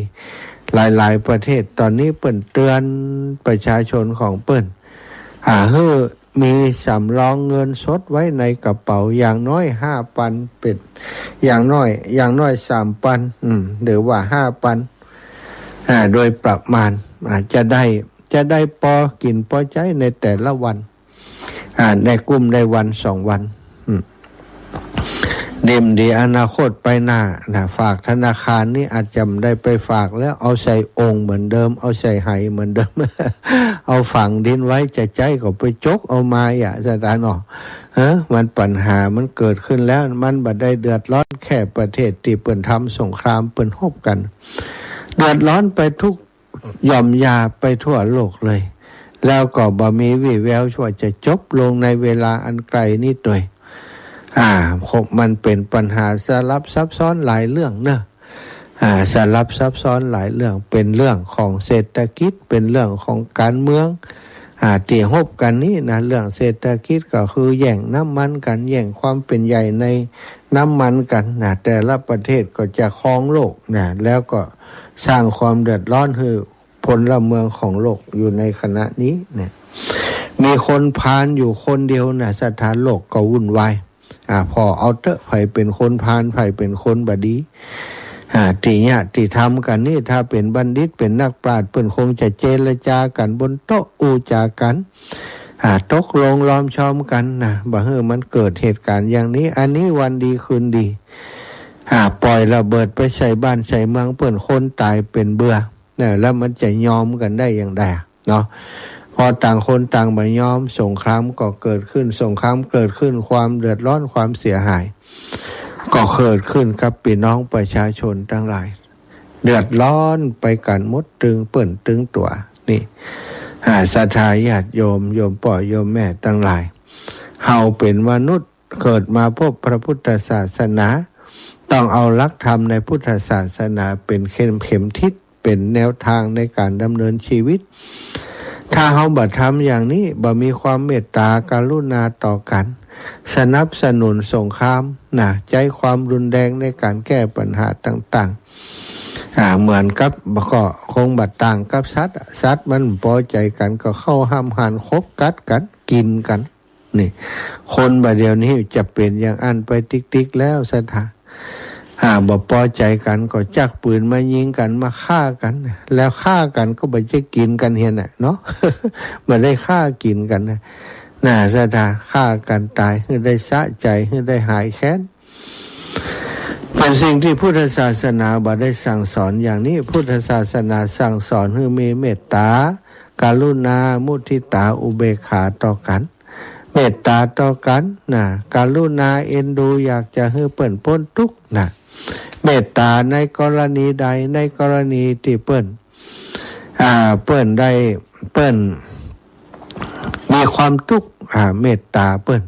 หลายๆประเทศตอนนี้เปิ้นเตือนประชาชนของเปิ้นให้มีสำรองเงินสดไว้ในกระเป๋าอย่างน้อย 5,000 เป็นอย่างน้อย 3,000หรือว่า 5,000โดยประมาณจะได้พอกินพอใช้ในแต่ละวันในกลุ่มได้วัน2วัน เดมดีอนาคตไปหน้านะฝากธนาคารนี่อาจจะไม่ได้ไปฝากแล้วเอาใส่องค์เหมือนเดิมเอาใส่ไหเหมือนเดิม เอาฝังดินไว้จะใจก็ไปจกเอามาอย่าสถานหนอมันปัญหามันเกิดขึ้นแล้วมันบัดได้เดือดร้อนแค่ประเทศที่เปิ่นทำสงครามเปิ่นฮบกันเดือดร้อนไปทุกหย่อมยาไปทั่วโลกเลยแล้วก็บ่มีวี่แววว่าจะจบลงในเวลาอันไกลนี้ตัวมันเป็นปัญหาสลับซับซ้อนหลายเรื่องเนอะสลับซับซ้อนหลายเรื่องเป็นเรื่องของเศรษฐกิจเป็นเรื่องของการเมืองที่ฮบกันนี้นะเรื่องเศรษฐกิจก็คือแย่งน้ำมันกันแย่งความเป็นใหญ่ในน้ำมันกันนะแต่ละประเทศก็จะครองโลกนะแล้วก็สร้างความเดือดร้อนให้พลเมืองของโลกอยู่ในขณะนี้เนี่ยมีคนพาลอยู่คนเดียวนะสถานโลกก็วุ่นวายพอเอาเตอะไผเป็นคนพาลไผเป็นคนบดีที่เนี่ยที่ทำกันนี่ถ้าเป็นบัณฑิตเป็นนักปราชญ์เพิ่นคงจะเจรจากันบนโต๊ะอูจากันตกลงล้อมชอมกันนะบ่ให้มันเกิดเหตุการณ์อย่างนี้อันนี้วันดีคืนดีปล่อยระเบิดไปใส่บ้านใส่เมืองเพิ่นคนตายเป็นเบื่อเนี่ยแล้วมันจะยอมกันได้อย่างไรเนาะพอต่างคนต่างบ่ยอมสงครามก็เกิดขึ้นสงครามเกิดขึ้นความเดือดร้อนความเสียหายก็เกิดขึ้นกับพี่น้องประชาชนทั้งหลายเดือดร้อนไปกันหมดตึงเปิ่นตึงตัวนี่ศรัทธาญาติโยมพ่อโยมแม่ทั้งหลายเฮาเป็นมนุษย์เกิดมาพบพระพุทธศาสนาต้องเอาหลักธรรมในพุทธศาสนาเป็นเข็มทิศเป็นแนวทางในการดำเนินชีวิตถ้าเฮาบ่ทำอย่างนี้บ่มีความเมตตากรุณาต่อกันสนับสนุนสงครามใจความรุนแรงในการแก้ปัญหาต่างๆเหมือนกับก็คงบัดต่างกับสัตว์มันพอใจกันก็เข้าห้ามหันคบกัดกันกินกันนี่คนบัดเดียวนี้จะเป็นอย่างอันไปติ๊กๆแล้วสถานบ่พอใจกันก็จักปืนมายิงกันมาฆ่ากันแล้วฆ่ากันก็บ่จะกินกันเห็นเนาะ บ่ได้ฆ่ากินกันนะสถาฆ่ากันตายให้ได้สะใจให้ได้หายแค้นเป็นสิ่งที่พุทธศาสนาบ่ได้สั่งสอนอย่างนี้พุทธศาสนาสั่งสอนให้มีเมตตากรุณามุทิตาอุเบกขาต่อกันเมตตาต่อกันกรุณาเอ็นดูอยากจะให้เปิ้นพ้นทุกข์เมตตาในกรณีใดในกรณีที่เปิ้นมีความทุกข์เมตตาเปิ้น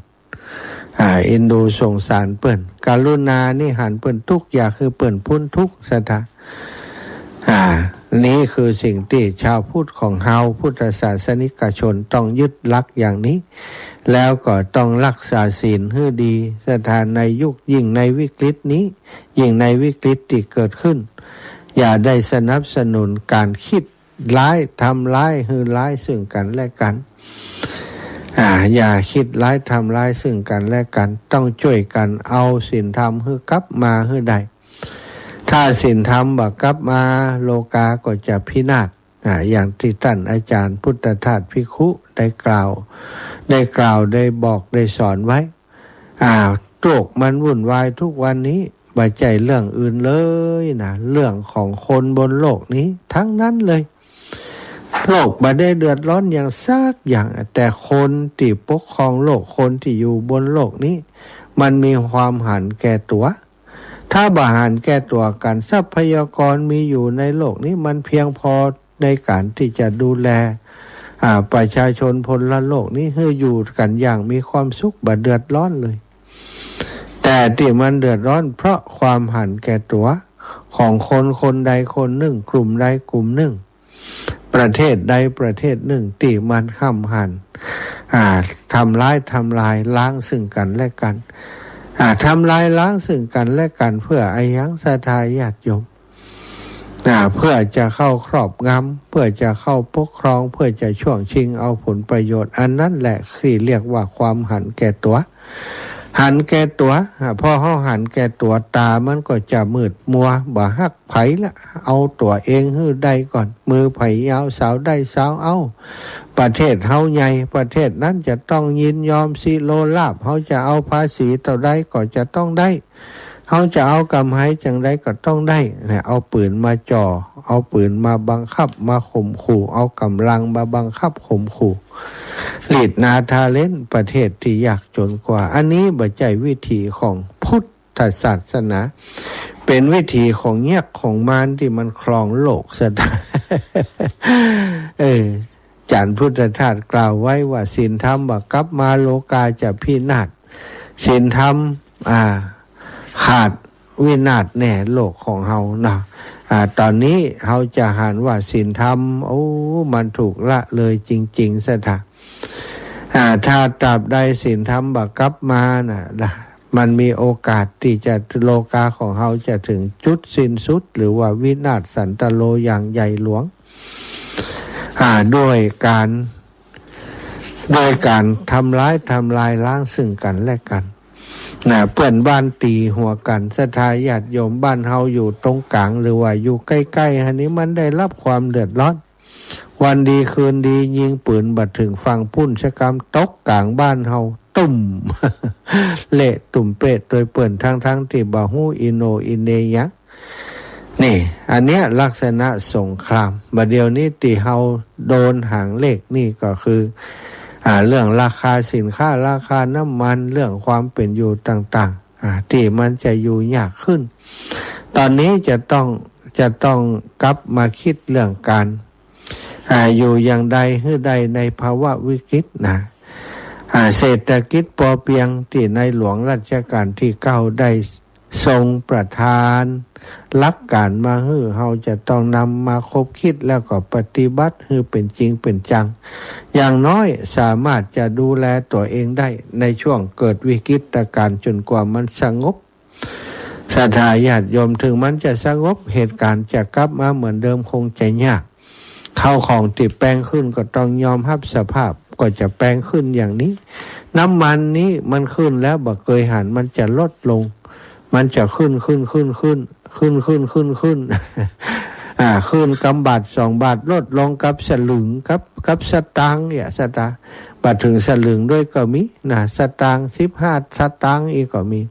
เอ็นดูสงสารเปิ้นกรุณานี่หันเปิ้นทุกข์อยากคือเปิ้นพ้นทุกข์ซะทะนี้คือสิ่งที่ชาวพุทธของเฮาพุทธศาสนิกชนต้องยึดหลักอย่างนี้แล้วก็ต้องรักษาศีลให้ดีสถานในยุคยิ่งในวิกฤตนี้ยิ่งในวิกฤตที่เกิดขึ้นอย่าได้สนับสนุนการคิดร้ายทำร้ายให้ร้ายซึ่งกันและกันอย่าคิดร้ายทำร้ายซึ่งกันและกันต้องช่วยกันเอาศีลธรรมให้กลับมาให้ได้ถ้าศีลธรรมบ่กลับมาโลกาก็จะพินาศอย่างที่ท่านอาจารย์พุทธทาสภิกขุได้กล่าวได้บอกได้สอนไว้โลกมันวุ่นวายทุกวันนี้บ่ใจเรื่องอื่นเลยเรื่องของคนบนโลกนี้ทั้งนั้นเลยโลกบ่ได้เดือดร้อนอย่างซักอย่างแต่คนที่ปกครองโลกคนที่อยู่บนโลกนี้มันมีความหันแก่ตัวถ้าบ่หันแก่ตัวกันทรัพยากรมีอยู่ในโลกนี้มันเพียงพอในการที่จะดูแลประชาชนพลโลกนี้ให้อยู่กันอย่างมีความสุขบ่เดือดร้อนเลยแต่ที่มันเดือดร้อนเพราะความหันแก่ตัวของคนใดคนหนึ่งกลุ่มใดกลุ่มหนึ่งประเทศใดประเทศหนึ่งที่มันห้ามหันทำลายล้างซึ่งกันและกันทำลายล้างซึ่งกันและกันเพื่อยังศรัทธาญาติโยมเพื่อจะเข้าครอบงำเพื่อจะเข้าปกครองเพื่อจะช่วงชิงเอาผลประโยชน์อันนั้นแหละที่เรียกว่าความหันแก่ตัวหันแก่ตัวพอเขาหันแก่ตัวตามันก็จะมืดมัวบ่ฮักไผละเอาตัวเองให้ได้ก่อนมือไผยาวสาวได้สาวเอาไป ประเทศเฮาใหญ่ประเทศนั้นจะต้องยินยอมสิโลลาภเฮาจะเอาภาษีเท่าใดก็จะต้องได้เฮาจะเอากำไรจังไดก็ต้องได้เนี่ยเอาปืนมาจ่อเอาปืนมาบังคับมาข่มขู่เอากำลังมาบังคับข่มขู่ลีดนาทาเล่นประเทศที่ยากจนกว่าอันนี้บ่ใจวิถีของพุทธศาสนาเป็นวิถีของเงียกของมารที่มันครองโลกซะจารย์พุทธทาสกล่าวไว้ว่าศีลธรรมบักกับมาโลกาจะพินาศศีลธรรมขาดวินาศแน่โลกของเฮานะตอนนี้เฮาจะหานว่าศีลธรรมมันถูกละเลยจริงๆซะถ้าตราบใดศีลธรรมบักกับมานะมันมีโอกาสที่จะโลกาของเฮาจะถึงจุดสิ้นสุดหรือว่าวินาศสันตโลอย่างใหญ่หลวงด้วยการทำลายล้างซึ่งกันและกันเพื่อนบ้านตีหัวกันศรัทธาญาติโยมบ้านเฮาอยู่ตรงกลางหรือว่าอยู่ใกล้ๆอันนี้มันได้รับความเดือดร้อนวันดีคืนดียิงปืนบัดถึงฝั่งพุ่นชะกรรมตกกลางบ้านเฮาตุ่ม เละตุ่มเป็ดโดยเปิ่นทั้งที่บ่ฮู้อิโนอิเนยะนี่อันเนี้ยลักษณะสงครามบัดเดี๋ยวนี้ที่เฮาโดนหางเลขนี่ก็คือเรื่องราคาสินค้าราคาน้ำมันเรื่องความเป็นอยู่ต่างๆที่มันจะอยู่ยากขึ้นตอนนี้จะต้องกลับมาคิดเรื่องการอยู่อย่างใดให้ใดในภาวะวิกฤตนะเศรษฐกิจพอเพียงที่ในหลวงรัชกาลที่9ได้ทรงประทานหลักการมาให้เฮาจะต้องนำมาคบคิดแล้วก็ปฏิบัติให้เป็นจริงเป็นจังอย่างน้อยสามารถจะดูแลตัวเองได้ในช่วงเกิดวิกฤตการณ์จนกว่ามันสงบศรัทธาญาติโยมถึงมันจะสงบเหตุการณ์จะกลับมาเหมือนเดิมคงจะยากข้าวของติดแปลงขึ้นก็ต้องยอมรับสภาพก็จะแปลงขึ้นอย่างนี้น้ำมันนี้มันขึ้นแล้วบ่เคยหันมันจะลดลงมันจะขึ้นขึ้นกำบาท2 บาทลดลงกับสลึงกับสตางค์เนี่ยสตางค์บาทถึงสลึงด้วยก็มีสตางค์15สตางค์อีกก็มี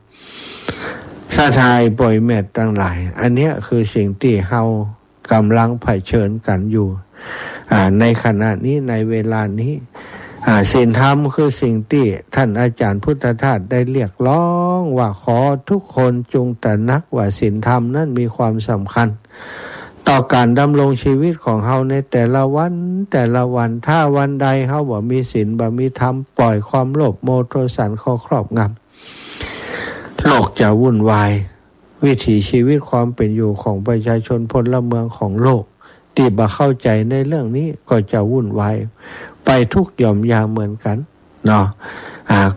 สะทายปล่อยแม่ตั้งหลายอันเนี้ยคือสิ่งที่เฮากำลังเผชิญกันอยู่ในขณะนี้ในเวลานี้ศีลธรรมคือสิ่งที่ท่านอาจารย์พุทธทาสได้เรียกร้องว่าขอทุกคนจงตระหนักว่าศีลธรรมนั้นมีความสำคัญต่อการดำรงชีวิตของเฮาในแต่ละวันถ้าวันใดเฮาบ่มีศีลบ่มีธรรมปล่อยความโลภโมโทสันครอบงำโลกจะวุ่นวายวิถีชีวิตความเป็นอยู่ของประชาชนพลเมืองของโลกที่บ่เข้าใจในเรื่องนี้ก็จะวุ่นวายไปทุกหย่อมยามเหมือนกันเนาะ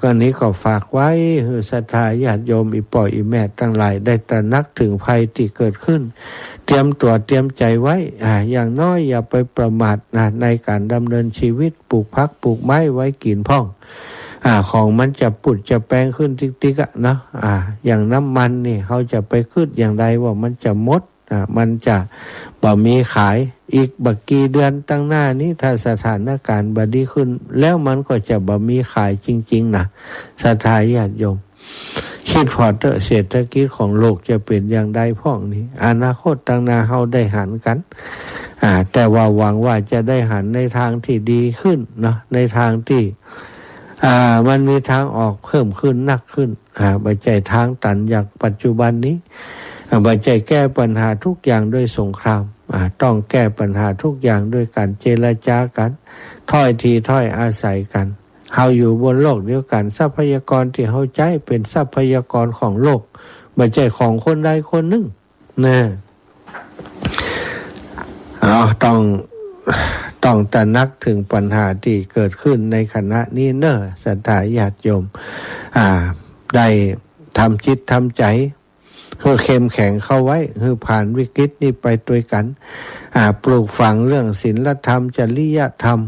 ก็นี้ก็ฝากไว้ให้ศรัทธาญาติโยมอีป่ออีแม่ทั้งหลายได้ตระหนักถึงภัยที่เกิดขึ้นเตรียมตัวเตรียมใจไว้อย่างน้อยอย่าไปประมาทในการดำเนินชีวิตปลูกผักปลูกไม้ไว้กินพ่องของมันจะปุดจะแปลงขึ้นติ๊กๆนะอย่างน้ำมันนี่เขาจะไปขึ้นอย่างไรว่ามันจะหมดมันจะบ่มีขายอีกบักกี่เดือนตั้งหน้านี้ถ้าสถานการณ์บ่ดีขึ้นแล้วมันก็จะบ่มีขายจริงๆนะศรัทธาญาติโยมคิดพอเถอะเศรษฐกิจของโลกจะเป็นอย่างใดพ่องนี้อนาคตตั้งหน้าเฮาได้หันกันแต่ว่าหวังว่าจะได้หันในทางที่ดีขึ้นเนาะในทางที่มันมีทางออกเพิ่มขึ้นนักขึ้นบ่ใช่ทางตันอย่างปัจจุบันนี้บ่ใช่แก้ปัญหาทุกอย่างด้วยสงครามต้องแก้ปัญหาทุกอย่างด้วยการเจรจากันถ้อยทีถ้อยอาศัยกันเฮาอยู่บนโลกเดียวกันทรัพยากรที่เฮาใช้เป็นทรัพยากรของโลกบ่ใช่ของคนใดคนหนึ่งนะต้องตระหนักถึงปัญหาที่เกิดขึ้นในขณะนี้เนอะศรัทธาญาติโยมได้ทำจิตทำใจเพื่อเข้มแข็งเข้าไว้เพื่อผ่านวิกฤตนี้ไปด้วยกันปลูกฝังเรื่องศีลธรรมจริยธรรม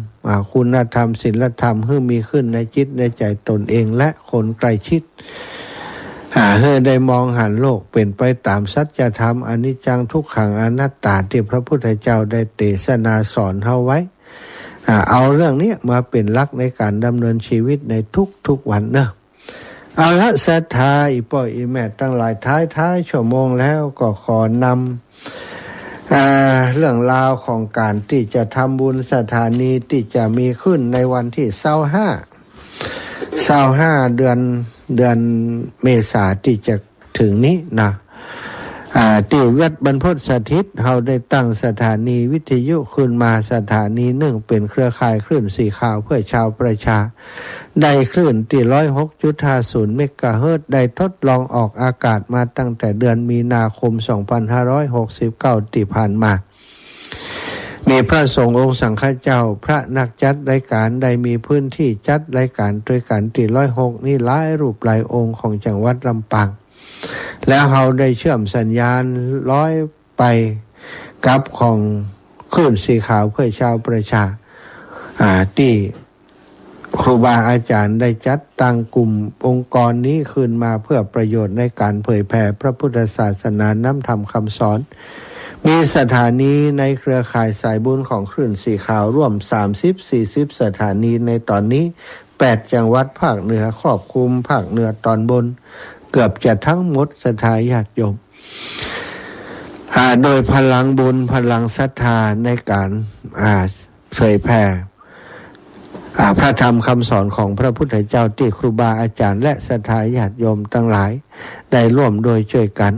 คุณธรรมศีลธรรมให้มีขึ้นในจิตในใจตนเองและคนใกล้ชิดให้ได้มองหันโลกเป็นไปตามสัจธรรมอนิจจังทุกขังอนัตตาที่พระพุทธเจ้าได้เทศนาสอนเฮาไว้ เอาเรื่องนี้มาเป็นหลักในการดำเนินชีวิตในทุกวันเนอะเอาละศรัทธาอีป่อยอีแม่ตั้งหลายท้ายชั่วโมงแล้วก็ขอนำเรื่องราวของการที่จะทำบุญสถานีที่จะมีขึ้นในวันที่25เดือนเมษาที่จะถึงนี้นะที่วัดบรรพตสถิตเราได้ตั้งสถานีวิทยุขึ้นมาสถานีหนึ่งเป็นเครือข่ายคลื่นสีขาวเพื่อชาวประชาได้คลื่นที่ 106.50 เมกะเฮิรตซ์ได้ทดลองออกอากาศมาตั้งแต่เดือนมีนาคม 2569 ที่ผ่านมามีพระสงฆ์องค์สังฆเจ้าพระนักจัดรายการได้มีพื้นที่จัดรายการด้วยกันที่106นี่หลายรูปหลายองค์ของจังหวัดลำปางแล้วเราได้เชื่อมสัญญาณร้อยไปกับของคลื่นสีขาวเพื่อชาวประชาที่ครูบาอาจารย์ได้จัดตั้งกลุ่มองค์กรนี้ขึ้นมาเพื่อประโยชน์ในการเผยแผ่พระพุทธศาสนาน้ำธรรมคำสอนมีสถานีในเครือข่ายสายบุญของคลื่นสีขาวร่วม 30-40 สถานีในตอนนี้8จังหวัดภาคเหนือครอบคลุมภาคเหนือตอนบนเกือบจะทั้งหมดศรัทธาญาติโยมโดยพลังบุญพลังศรัทธาในการเผยแผ่พระธรรมคำสอนของพระพุทธเจ้าที่ครูบาอาจารย์และศรัทธาญาติโยมทั้งหลายได้ร่วมโดยช่วยกัน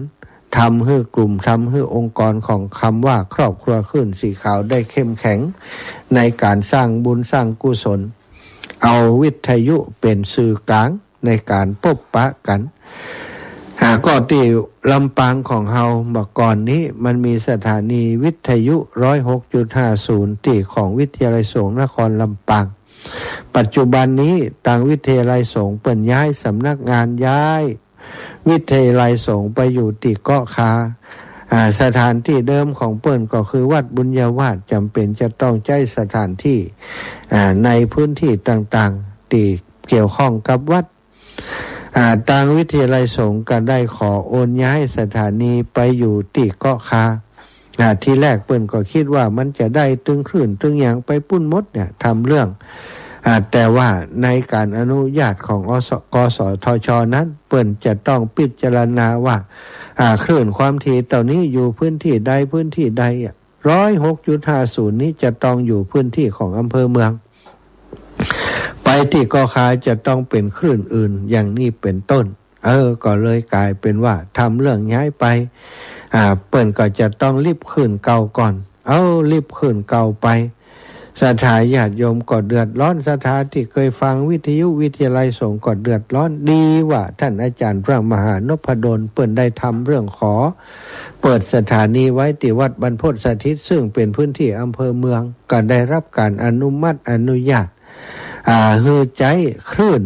ทำให้กลุ่มทำให้องค์กรของคำว่าครอบครัวคลื่นสีขาวได้เข้มแข็งในการสร้างบุญสร้างกุศลเอาวิทยุเป็นสื่อกลางในการพบปะกันก็ที่ลำปางของเฮาเมื่อก่อนนี้มันมีสถานีวิทยุ 106.50 ที่ของวิทยาลัยสงฆ์นครลำปางปัจจุบันนี้ทางวิทยาลัยสงฆ์เปิดย้ายสำนักงานย้ายวิทยาลัยสงฆ์ไปอยู่ที่เกาะคาสถานที่เดิมของเปิ้นก็คือวัดบุญญาวาสจำเป็นจะต้องใช้สถานที่ในพื้นที่ต่างๆที่เกี่ยวข้องกับวัดทางวิทยาลัยสงฆ์ก็ได้ขอโอนย้ายสถานีไปอยู่ที่เกาะคาที่แรกเปิ้นก็คิดว่ามันจะได้ตึงคลื่นตึงอย่างไปปุ้นมดเนี่ยทำเรื่องแต่ว่าในการอนุญาตของกสทช.นั้นเปิ้นจะต้องพิจารณาว่าคลื่นความถี่ตอนนี้อยู่พื้นที่ใด106.50 นี้จะต้องอยู่พื้นที่ของอำเภอเมืองไปที่เกาะคาจะต้องเป็นคลื่นอื่นอย่างนี้เป็นต้นก็เลยกลายเป็นว่าทำเรื่องย้ายไปเปิ้นก็จะต้องรีบขึ้นเก่าก่อนรีบขึ้นเก่าไปศรัทธาญาติโยมก็เดือดร้อนศรัทธาที่เคยฟังวิทยุวิทยาลัยสงฆ์ก็เดือดร้อนดีว่าท่านอาจารย์พระมหานพดลเปิ้นได้ทำเรื่องขอเปิดสถานีไว้ที่วัดบรรพตสถิตซึ่งเป็นพื้นที่อำเภอเมืองก็ได้รับการอนุมัติอนุญาตฮือใจคลื่น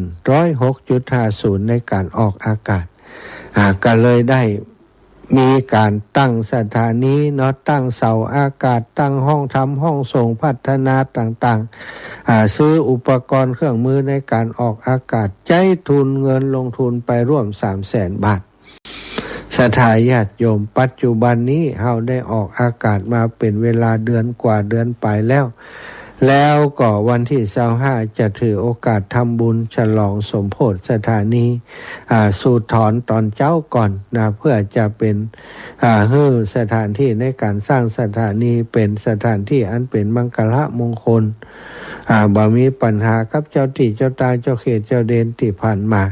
106.50 ในการออกอากาศก็เลยได้มีการตั้งสถานีตั้งเสาอากาศตั้งห้องทำห้องส่งพัฒนาต่างๆซื้ออุปกรณ์เครื่องมือในการออกอากาศใจทุนเงินลงทุนไปร่วม 300,000 บาทศรัทธาญาติโยมปัจจุบันนี้เราได้ออกอากาศมาเป็นเวลาเดือนกว่าเดือนไปแล้วก็วันที่25จะถือโอกาสทำบุญฉลองสมโภชสถานีสูตรถอนตอนเจ้าก่อนเพื่อจะเป็นให้สถานที่ในการสร้างสถานีเป็นสถานที่อันเป็นมังคละมงคลบ่มีปัญหากับเจ้าที่เจ้าตาเจ้าเขตเจ้าเดนที่ผ่านมา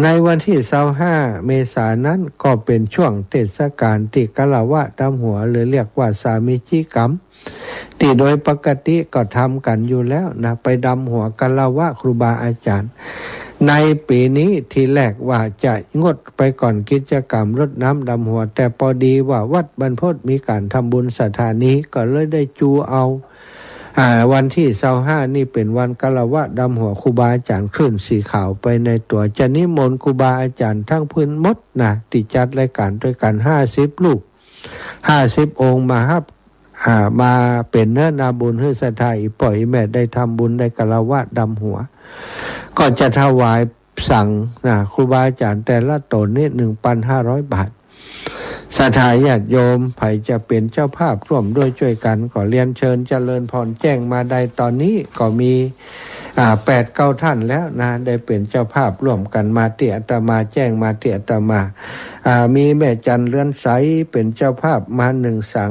ในวันที่25เมษายนนั้นก็เป็นช่วงเทศกาลที่กะละวะดำหัวหรือเรียกว่าสามิจิกรรมที่โดยปกติก็ทำกันอยู่แล้วไปดำหัวกะละวะครูบาอาจารย์ในปีนี้ทีแรกว่าจะงดไปก่อนกิจกรรมรดน้ำดำหัวแต่พอดีว่าวัดบรรพตมีการทำบุญสถานีก็เลยได้จูเอาวันที่25นี่เป็นวันกะละวะดำหัวครูบาอาจารย์คลื่นสีขาวไปในตัวจะนิมนต์ครูบาอาจารย์ทั้งพื้นมดที่จัดรายการด้วยกัน50รูป50องค์มาเป็นเนื้อนาบุญให้ศรัทธาอีป่อยแม่ได้ทำบุญได้กะละวะดำหัวก็จะถวายสั่งครูบาอาจารย์แต่ละตนนี่ 1,500 บาท ศรัทธาญาติโยมไผจะเป็นเจ้าภาพร่วมด้วยช่วยกันก็เรียนเชิญเจริญพรแจ้งมาได้ตอนนี้ก็มี8-9 ท่านแล้วนะได้เป็นเจ้าภาพร่วมกันมาเตี่ยอาตมาแจ้งมาเตี่ยอาตมามีแม่จันเรือนใสเป็นเจ้าภาพมา1 สัง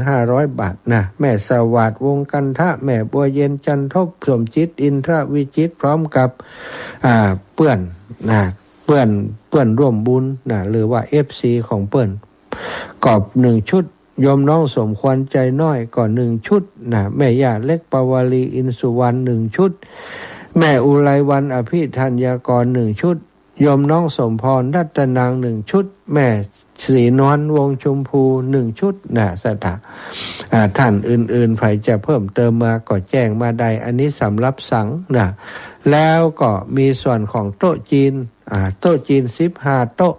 1,500 บาทนะแม่สวัสดิ์วงกันทะแม่บัวเย็นจันทบสมจิตอินทรวิจิตพร้อมกับเพื่อนนะเพื่อนร่วมบุญนะหรือว่า FC ของเพื่อนกอบ1 ชุดโยมน้องสมควรใจน้อยก่อน1 ชุดนะแม่ย่าเล็กปวารีอินสุวรรณ1 ชุดแม่อุไรวันอภิธัญญากร1 ชุดโยมน้องสมพรรัตนาง1 ชุดแม่ศรีนวลวงชมพู1 ชุดนะสถาท่านอื่นๆใครจะเพิ่มเติมมาก็แจ้งมาได้อันนี้สำหรับสังนะแล้วก็มีส่วนของโต๊ะจีนโต๊ะจีน15 โต๊ะ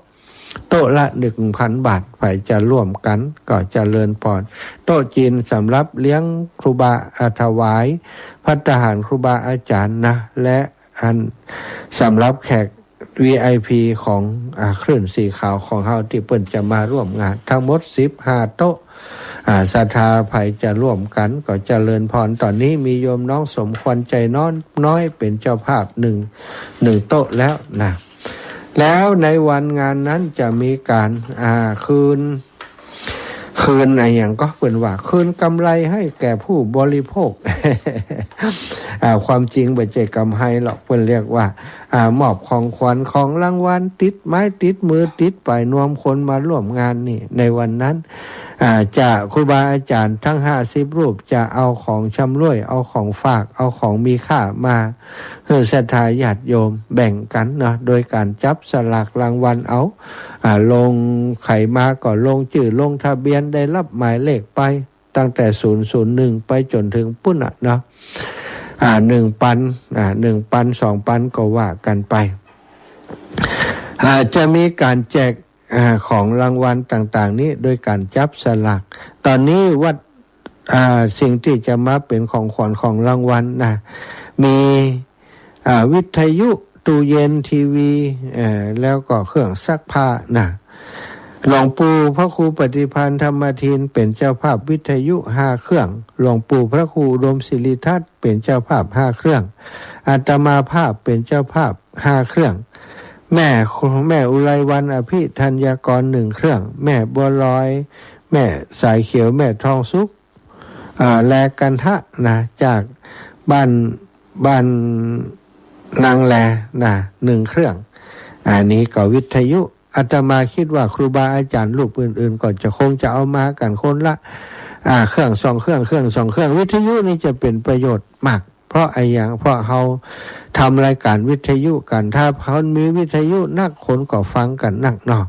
โต๊ะละ 1,000 บาทใครจะร่วมกันก็เจริญพรโต๊ะจีนสำหรับเลี้ยงครูบาถวายภัตตาหารครูบาอาจารย์นะและอันสำหรับแขก VIP ของคลื่นสีขาวของเฮาที่เปิ้นจะมาร่วมงานทั้งหมด15 โต๊ะศรัทธาไผจะร่วมกันก็เจริญพรตอนนี้มีโยมน้องสมควรใจน้อยเป็นเจ้าภาพ1 โต๊ะแล้วนะแล้วในวันงานนั้นจะมีการคืนอะไรอย่างก็เป็นว่าคืนกำไรให้แก่ผู้บริโภค ความจริงไม่ใช่กำไรหรอกเพิ่นเรียกว่ามอบของขวัญของรางวัลติดไม้ติดมือติดไปนวมคนมาร่วมงานนี่ในวันนั้นจะครูบาอาจารย์ทั้ง50 รูปจะเอาของชำร่วยเอาของฝากเอาของมีค่ามาให้ศรัทธาญาติโยมแบ่งกันนะโดยการจับสลากรางวัลเอาลงไข่มาก็ลงชื่อลงทะเบียนได้รับหมายเลขไปตั้งแต่001ไปจนถึงปุ้นเนาะ1 ปัน1 ปัน2 ปันก็ว่ากันไปจะมีการแจกของรางวัลต่างๆนี้โดยการจับสลากตอนนี้วัดสิ่งที่จะมาเป็นของขวัญของรางวัลนะมีวิทยุตู้เย็นทีวีแล้วก็เครื่องซักผ้านะหลวงปู่พระครูปฏิพันธ์ธรรมทินเป็นเจ้าภาพวิทยุ5 เครื่องหลวงปู่พระครูอุดมศิริทัตน์เป็นเจ้าภาพ5 เครื่องอาตมาภาพเป็นเจ้าภาพ5 เครื่องแม่อุไรวันอภิธัญญากร1 เครื่องแม่บัวลอยแม่สายเขียวแม่ทองสุขแลกันทะนะจากบ้านนางแลนะ1 เครื่องอันนี้ก็วิทยุอาตมาคิดว่าครูบาอาจารย์รูปอื่นๆก็จะคงจะเอามากันคนละเครื่อง2 เครื่อง2 เครื่องวิทยุนี่จะเป็นประโยชน์มากเพราะเพราะเขาทำรายการวิทยุกันถ้าเขามีวิทยุนักคนก็ฟังกันนักเนาะ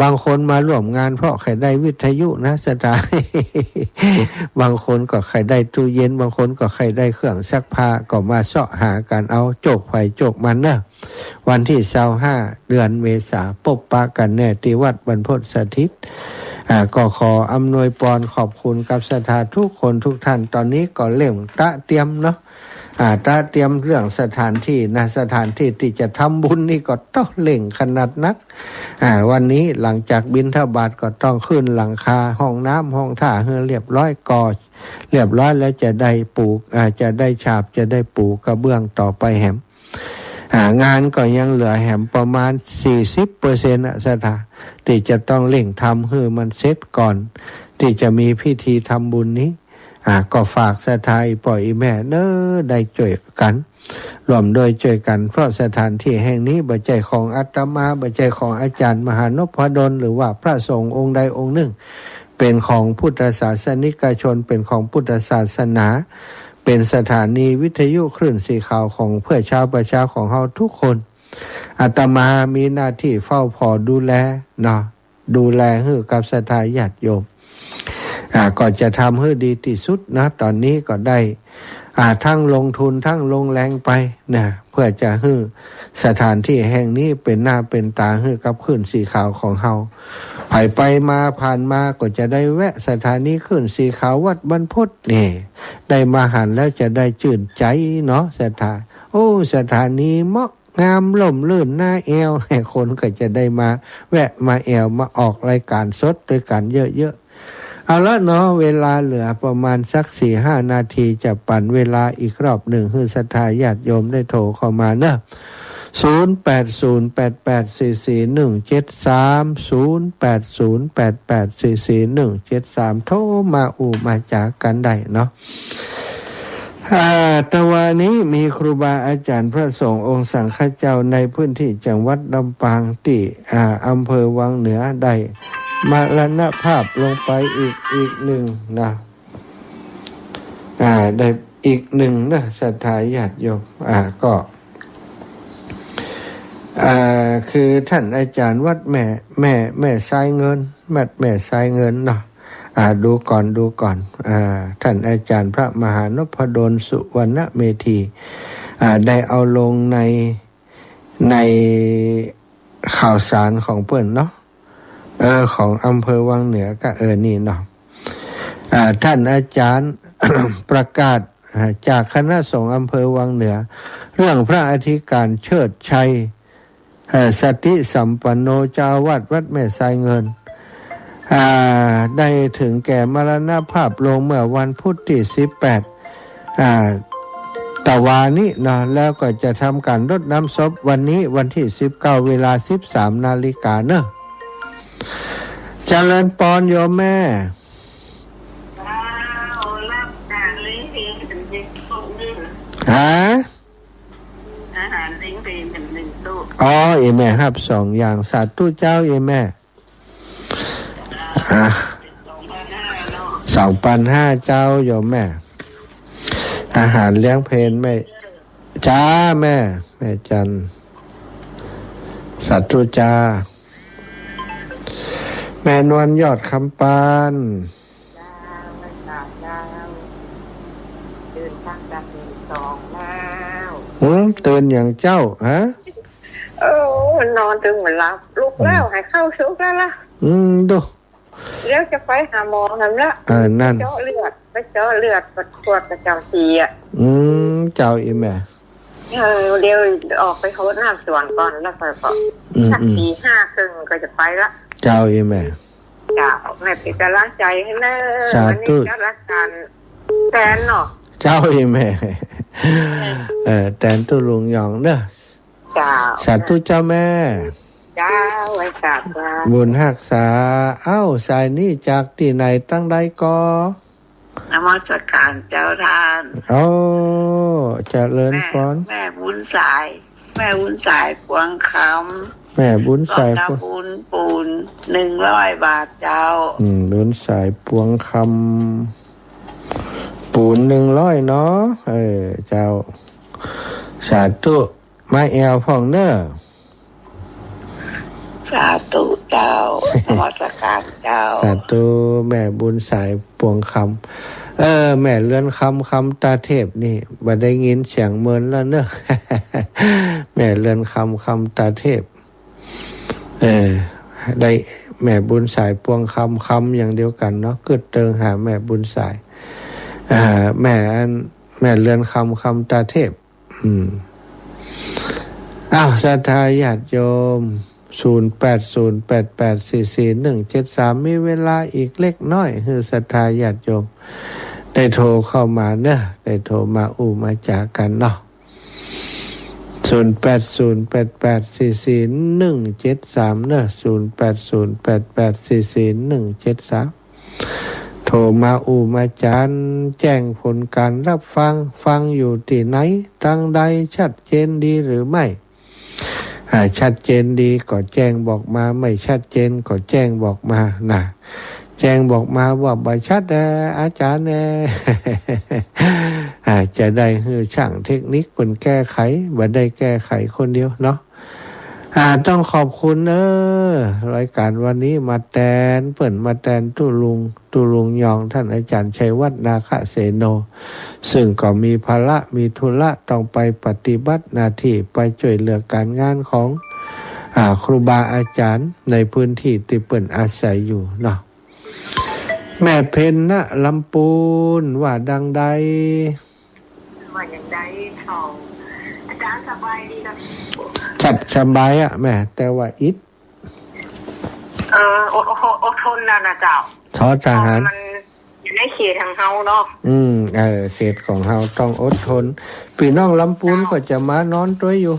บางคนมาร่วมงานเพราะใครได้วิทยุนะสถาน บางคนก็ใครได้ตู้เย็นบางคนก็ใครได้เครื่องซักผ้าก็มาเสาะหากันเอาโจกไฟโจกมันเนอะวันที่25 เดือนเมษาพบปะกันแน่ที่วัดบรรพตสถิตก็ขออำนวยพรขอบคุณกับศรัทธาทุกคนทุกท่านตอนนี้ก็เร่งเตรียมเนาะเตรียมเรื่องสถานที่นะสถานที่ที่จะทำบุญนี่ก็ต้องเร่งขนาดนักวันนี้หลังจากบิณฑบาตก็ต้องขึ้นหลังคาห้องน้ำห้องท่าให้เรียบร้อยก่อเรียบร้อยแล้วจะได้ปูจะได้ฉาบจะได้ปูกระเบื้องต่อไปแหมงานก็ยังเหลือแหมประมาณ 40% สถานที่จะต้องเร่งทำให้มันเสร็จก่อนที่จะมีพิธีทำบุญนี้ก็ฝากศรัทธาปล่อยแม่เน้อได้ช่วยกันรวมโดยช่วยกันเพราะสถานที่แห่งนี้บ่ใช่ของอาตมาบ่ใช่ของอาจารย์มหานพดลหรือว่าพระสงฆ์องค์ใดองค์หนึ่งเป็นของพุทธศาสนิกชนเป็นของพุทธศาสนาเป็นสถานีวิทยุคลื่นสีขาวของเพื่อชาวประชาของเฮาทุกคนอาตมามีหน้าที่เฝ้าพอดูแลเนาะดูแลให้กับศรัทธาญาติโยมก็จะทำให้ดีที่สุดนะตอนนี้ก็ได้ทั้งลงทุนทั้งลงแรงไปนะเพื่อจะให้สถานที่แห่งนี้เป็นหน้าเป็นตาให้กับคลื่นสีขาวของเฮาไปมาผ่านมาก็จะได้แวะสถานีคลื่นสีขาววัดบรรพตนี่ได้มาหันแล้วจะได้ชื่นใจเนาะสถานีเหมาะ งามล่มลื่นหน้าแอวให้คนก็จะได้มาแวะมาแอวมาออกรายการสดด้วยกันเยอะๆเอาละเนาะเวลาเหลือประมาณสัก 4-5 นาทีจะปั่นเวลาอีกรอบหนึ่งให้ศรัทธาญาติโยมได้โทรเข้ามาเนอะ0808844173 โทรมามาจากกันได้เนาะตะวันนี้มีครูบาอาจารย์พระสงฆ์องค์สังฆเจ้าในพื้นที่จังหวัดลำปางที่อำเภอวังเหนือได้มรณภาพลงไปอีกหนึ่งนะได้อีกหนึ่งนะศรัทธาญาติโยมก็คือท่านอาจารย์วัดแม่ทรายเงินแม่ทรายเงินเนาะดูก่อนท่านอาจารย์พระมหานพดลสุวรรณเมธีได้เอาลงในข่าวสารของเพื่อนเนาะของอำเภอวังเหนือก็นี่เนาะท่านอาจารย์ ประกาศจากคณะสงฆ์อำเภอวังเหนือเรื่องพระอธิการเชิดชัยสติสัมปันโนเจ้าอาวาสวัดแม่ทรายเงินได้ถึงแก่มรณภาพลงเมื่อวันพุธที่18ตะวานี้นะแล้วก็จะทำการรดน้ำศพวันนี้วันที่19 เวลา 13 นาฬิกาเนอะเจริญปอนโยมแม่ฮะอาหารเลี้ยงเป็นหนึ่งตู้ อ๋อแม่ครับ2 อย่างสาธุเจ้าแม่2,500เจ้าโยมแม่อาหารเลี้ยงเพลนแม่จ้าแม่จันสาธุจ้าแม่นวลยอดคำปานตื่นตั้งแต่ตี 2แล้วตื่นอย่างเจ้าฮะนอนถึงเหมือนหลับลุกแล้วให้เข้าชุกแล้วล่ะดูแล้วจะไปหาหมอนั่นละนั่นเจาะเลือดปัดขวดประจำปีเจ้าแม่เดี๋ยวออกไปโคตรน้ำสวนก่อนแล้วก็สัก4:30ก็จะไปละเจ้าแม่เจ้าแม่เป็นกำลังใจให้เนอะสาธุ วันนี้จะรักกันแทนเนาะเจ้าแม่แทนตุลุงหยองเนอะเจ้าสาธุเจ้าแม่เจ้าไว้กราบบุญรักษาสายนี้จากที่ไหนตั้งใดก็นมัสการเจ้าทานเจริญพรแม่บุญสายพวงคำแม่บุญสายบุญปูน100 บาทเจ้าบุญสายพวงคำปูน100เนาะเจ้าสาธุมาแอวพ่องเน้อสาธุเจ้านมัสการเจ้าสาธุแม่บุญสายพวงคำแม่เลื่อนคำตาเทพนี่บ่ได้ยินเสียงเมินแล้วเนอะ แม่เลื่อนคำตาเทพได้แม่บุญสายพวงคำอย่างเดียวกันเนาะกึดเติงหาแม่บุญสายแม่เลื่อนคำตาเทพศรัทธาญาติโยม0808844173มีเวลาอีกเล็กน้อยคือศรัทธาญาติโยมได้โทรเข้ามาเนอะได้โทรมามาจากกันเนาะ0808844173เนอะ0808844173โทรมามาจานแจ้งผลการรับฟังอยู่ที่ไหนตั้งใดชัดเจนดีหรือไม่ชัดเจนดีก็แจ้งบอกมาไม่ชัดเจนก็แจ้งบอกมานะแจ้งบอกมาว่าบ่ชัดอาจารย์จะได้ให้ช่างเทคนิคคนแก้ไขบ่ได้แก้ไขคนเดียวเนาะต้องขอบคุณรายการวันนี้มาแทนตุลุงยองท่านอาจารย์ชัยวัฒน์นาคเสโนซึ่งก็มีภาระมีธุระต้องไปปฏิบัติหน้าที่ไปช่วยเหลือการงานของครูบาอาจารย์ในพื้นที่ที่เปิ้นอาศัยอยู่เนาะแม่เพ็ญณลำปูนว่าดังใดว่าอย่างใดเขาอาจารย์สบายดีครับ ชัดสบายอะแม่แต่ว่าอิด อดทนนะเจ้า ทอทหาร มันอยู่ในเขตทางเฮาเนาะ เขตของเราต้องอดทนพี่น้องลำพูนก็จะมานอนตัวอยู่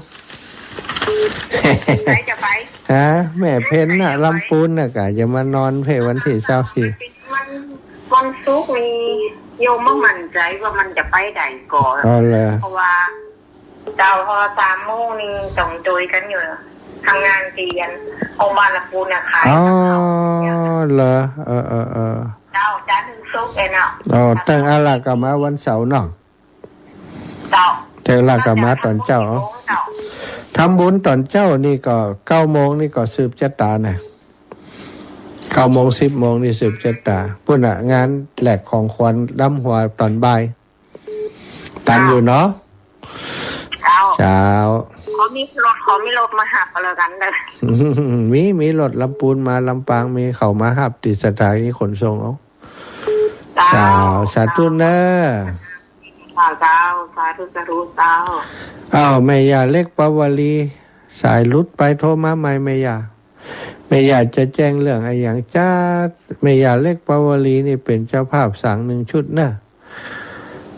ไหนจะไป ฮะแม่เพนน่ะลำพูนน่ะกะจะมานอนเพวันที่24มันวันศุกร์มีโยมมั่มั่นใจว่ามันจะไปได้ก่อน อ๋อเลย เพราะว่าเจ้าพอ3 โมงนี่ต้องโดยกันอยู่ทำงานเตียนเอามาละปูนะขาย อ๋อ กับเขา เหรอเจ้าจันทร์ถึงศุกร์เองอ่ะ อ๋อตั้งอาลากะมาวันเสาร์เนาะ เจ้า แต่ลากะมาตอนเจ้าทำบุญตอนเจ้านี่ก็9 โมงนี่ก็สืบชะตาน่ะ9 โมง10 โมงนี่สืบชะตาพุ่นน่ะงานแหลกของขวัญดำหัวตอนบ่ายตันอยู่เนาะ เจ้า เช้า เขามีรถมาหับอะไรกันเลย มีรถลำปูนมาลำปางมีเขามาหับติดสถานีขนส่งเอาสาธุเนอ เจ้าสาธุสาธุเจ้า อ้าวแม่ยาเล็กปาวลีสายลุดไปโทรมาใหม่แม่ยาจะแจ้งเรื่องอะไรอย่างจ้าแม่ยาเล็กปาวลีนี่เป็นเจ้าภาพสั่ง1 ชุดเนอะ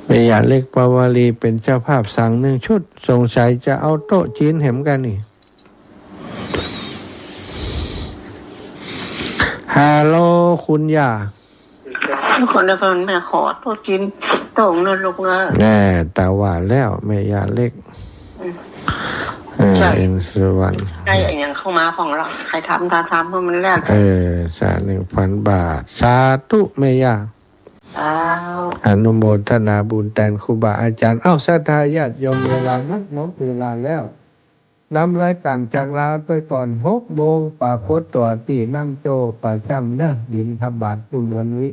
แม่ยาเล็กปาวลีเป็นเจ้าภาพสั่ง1 ชุดสงสัยจะเอาโต๊ะจีนแหมกันนี่ฮัลโหลคุณย่า คนเดียวกันแม่ขอตัวกินตรงนั่นลูกนะ แน่แต่ว่าแล้วแม่ยาเล็กเอ็นสุวรรณ ได้อย่างเข้ามาของเราใครทำเพราะมันแรก สา1,000 บาทสาธุแม่ยา อนุโมทนาบุญแทนครูบาอาจารย์ศรัทธาญาติโยมเวลานักหมดเวลาแล้วนำรายการจากลาไปก่อน6 โมงป่าโพธิ์ตัวตีนั่งโจประจำเนอะดินทบาทปุณวันวิ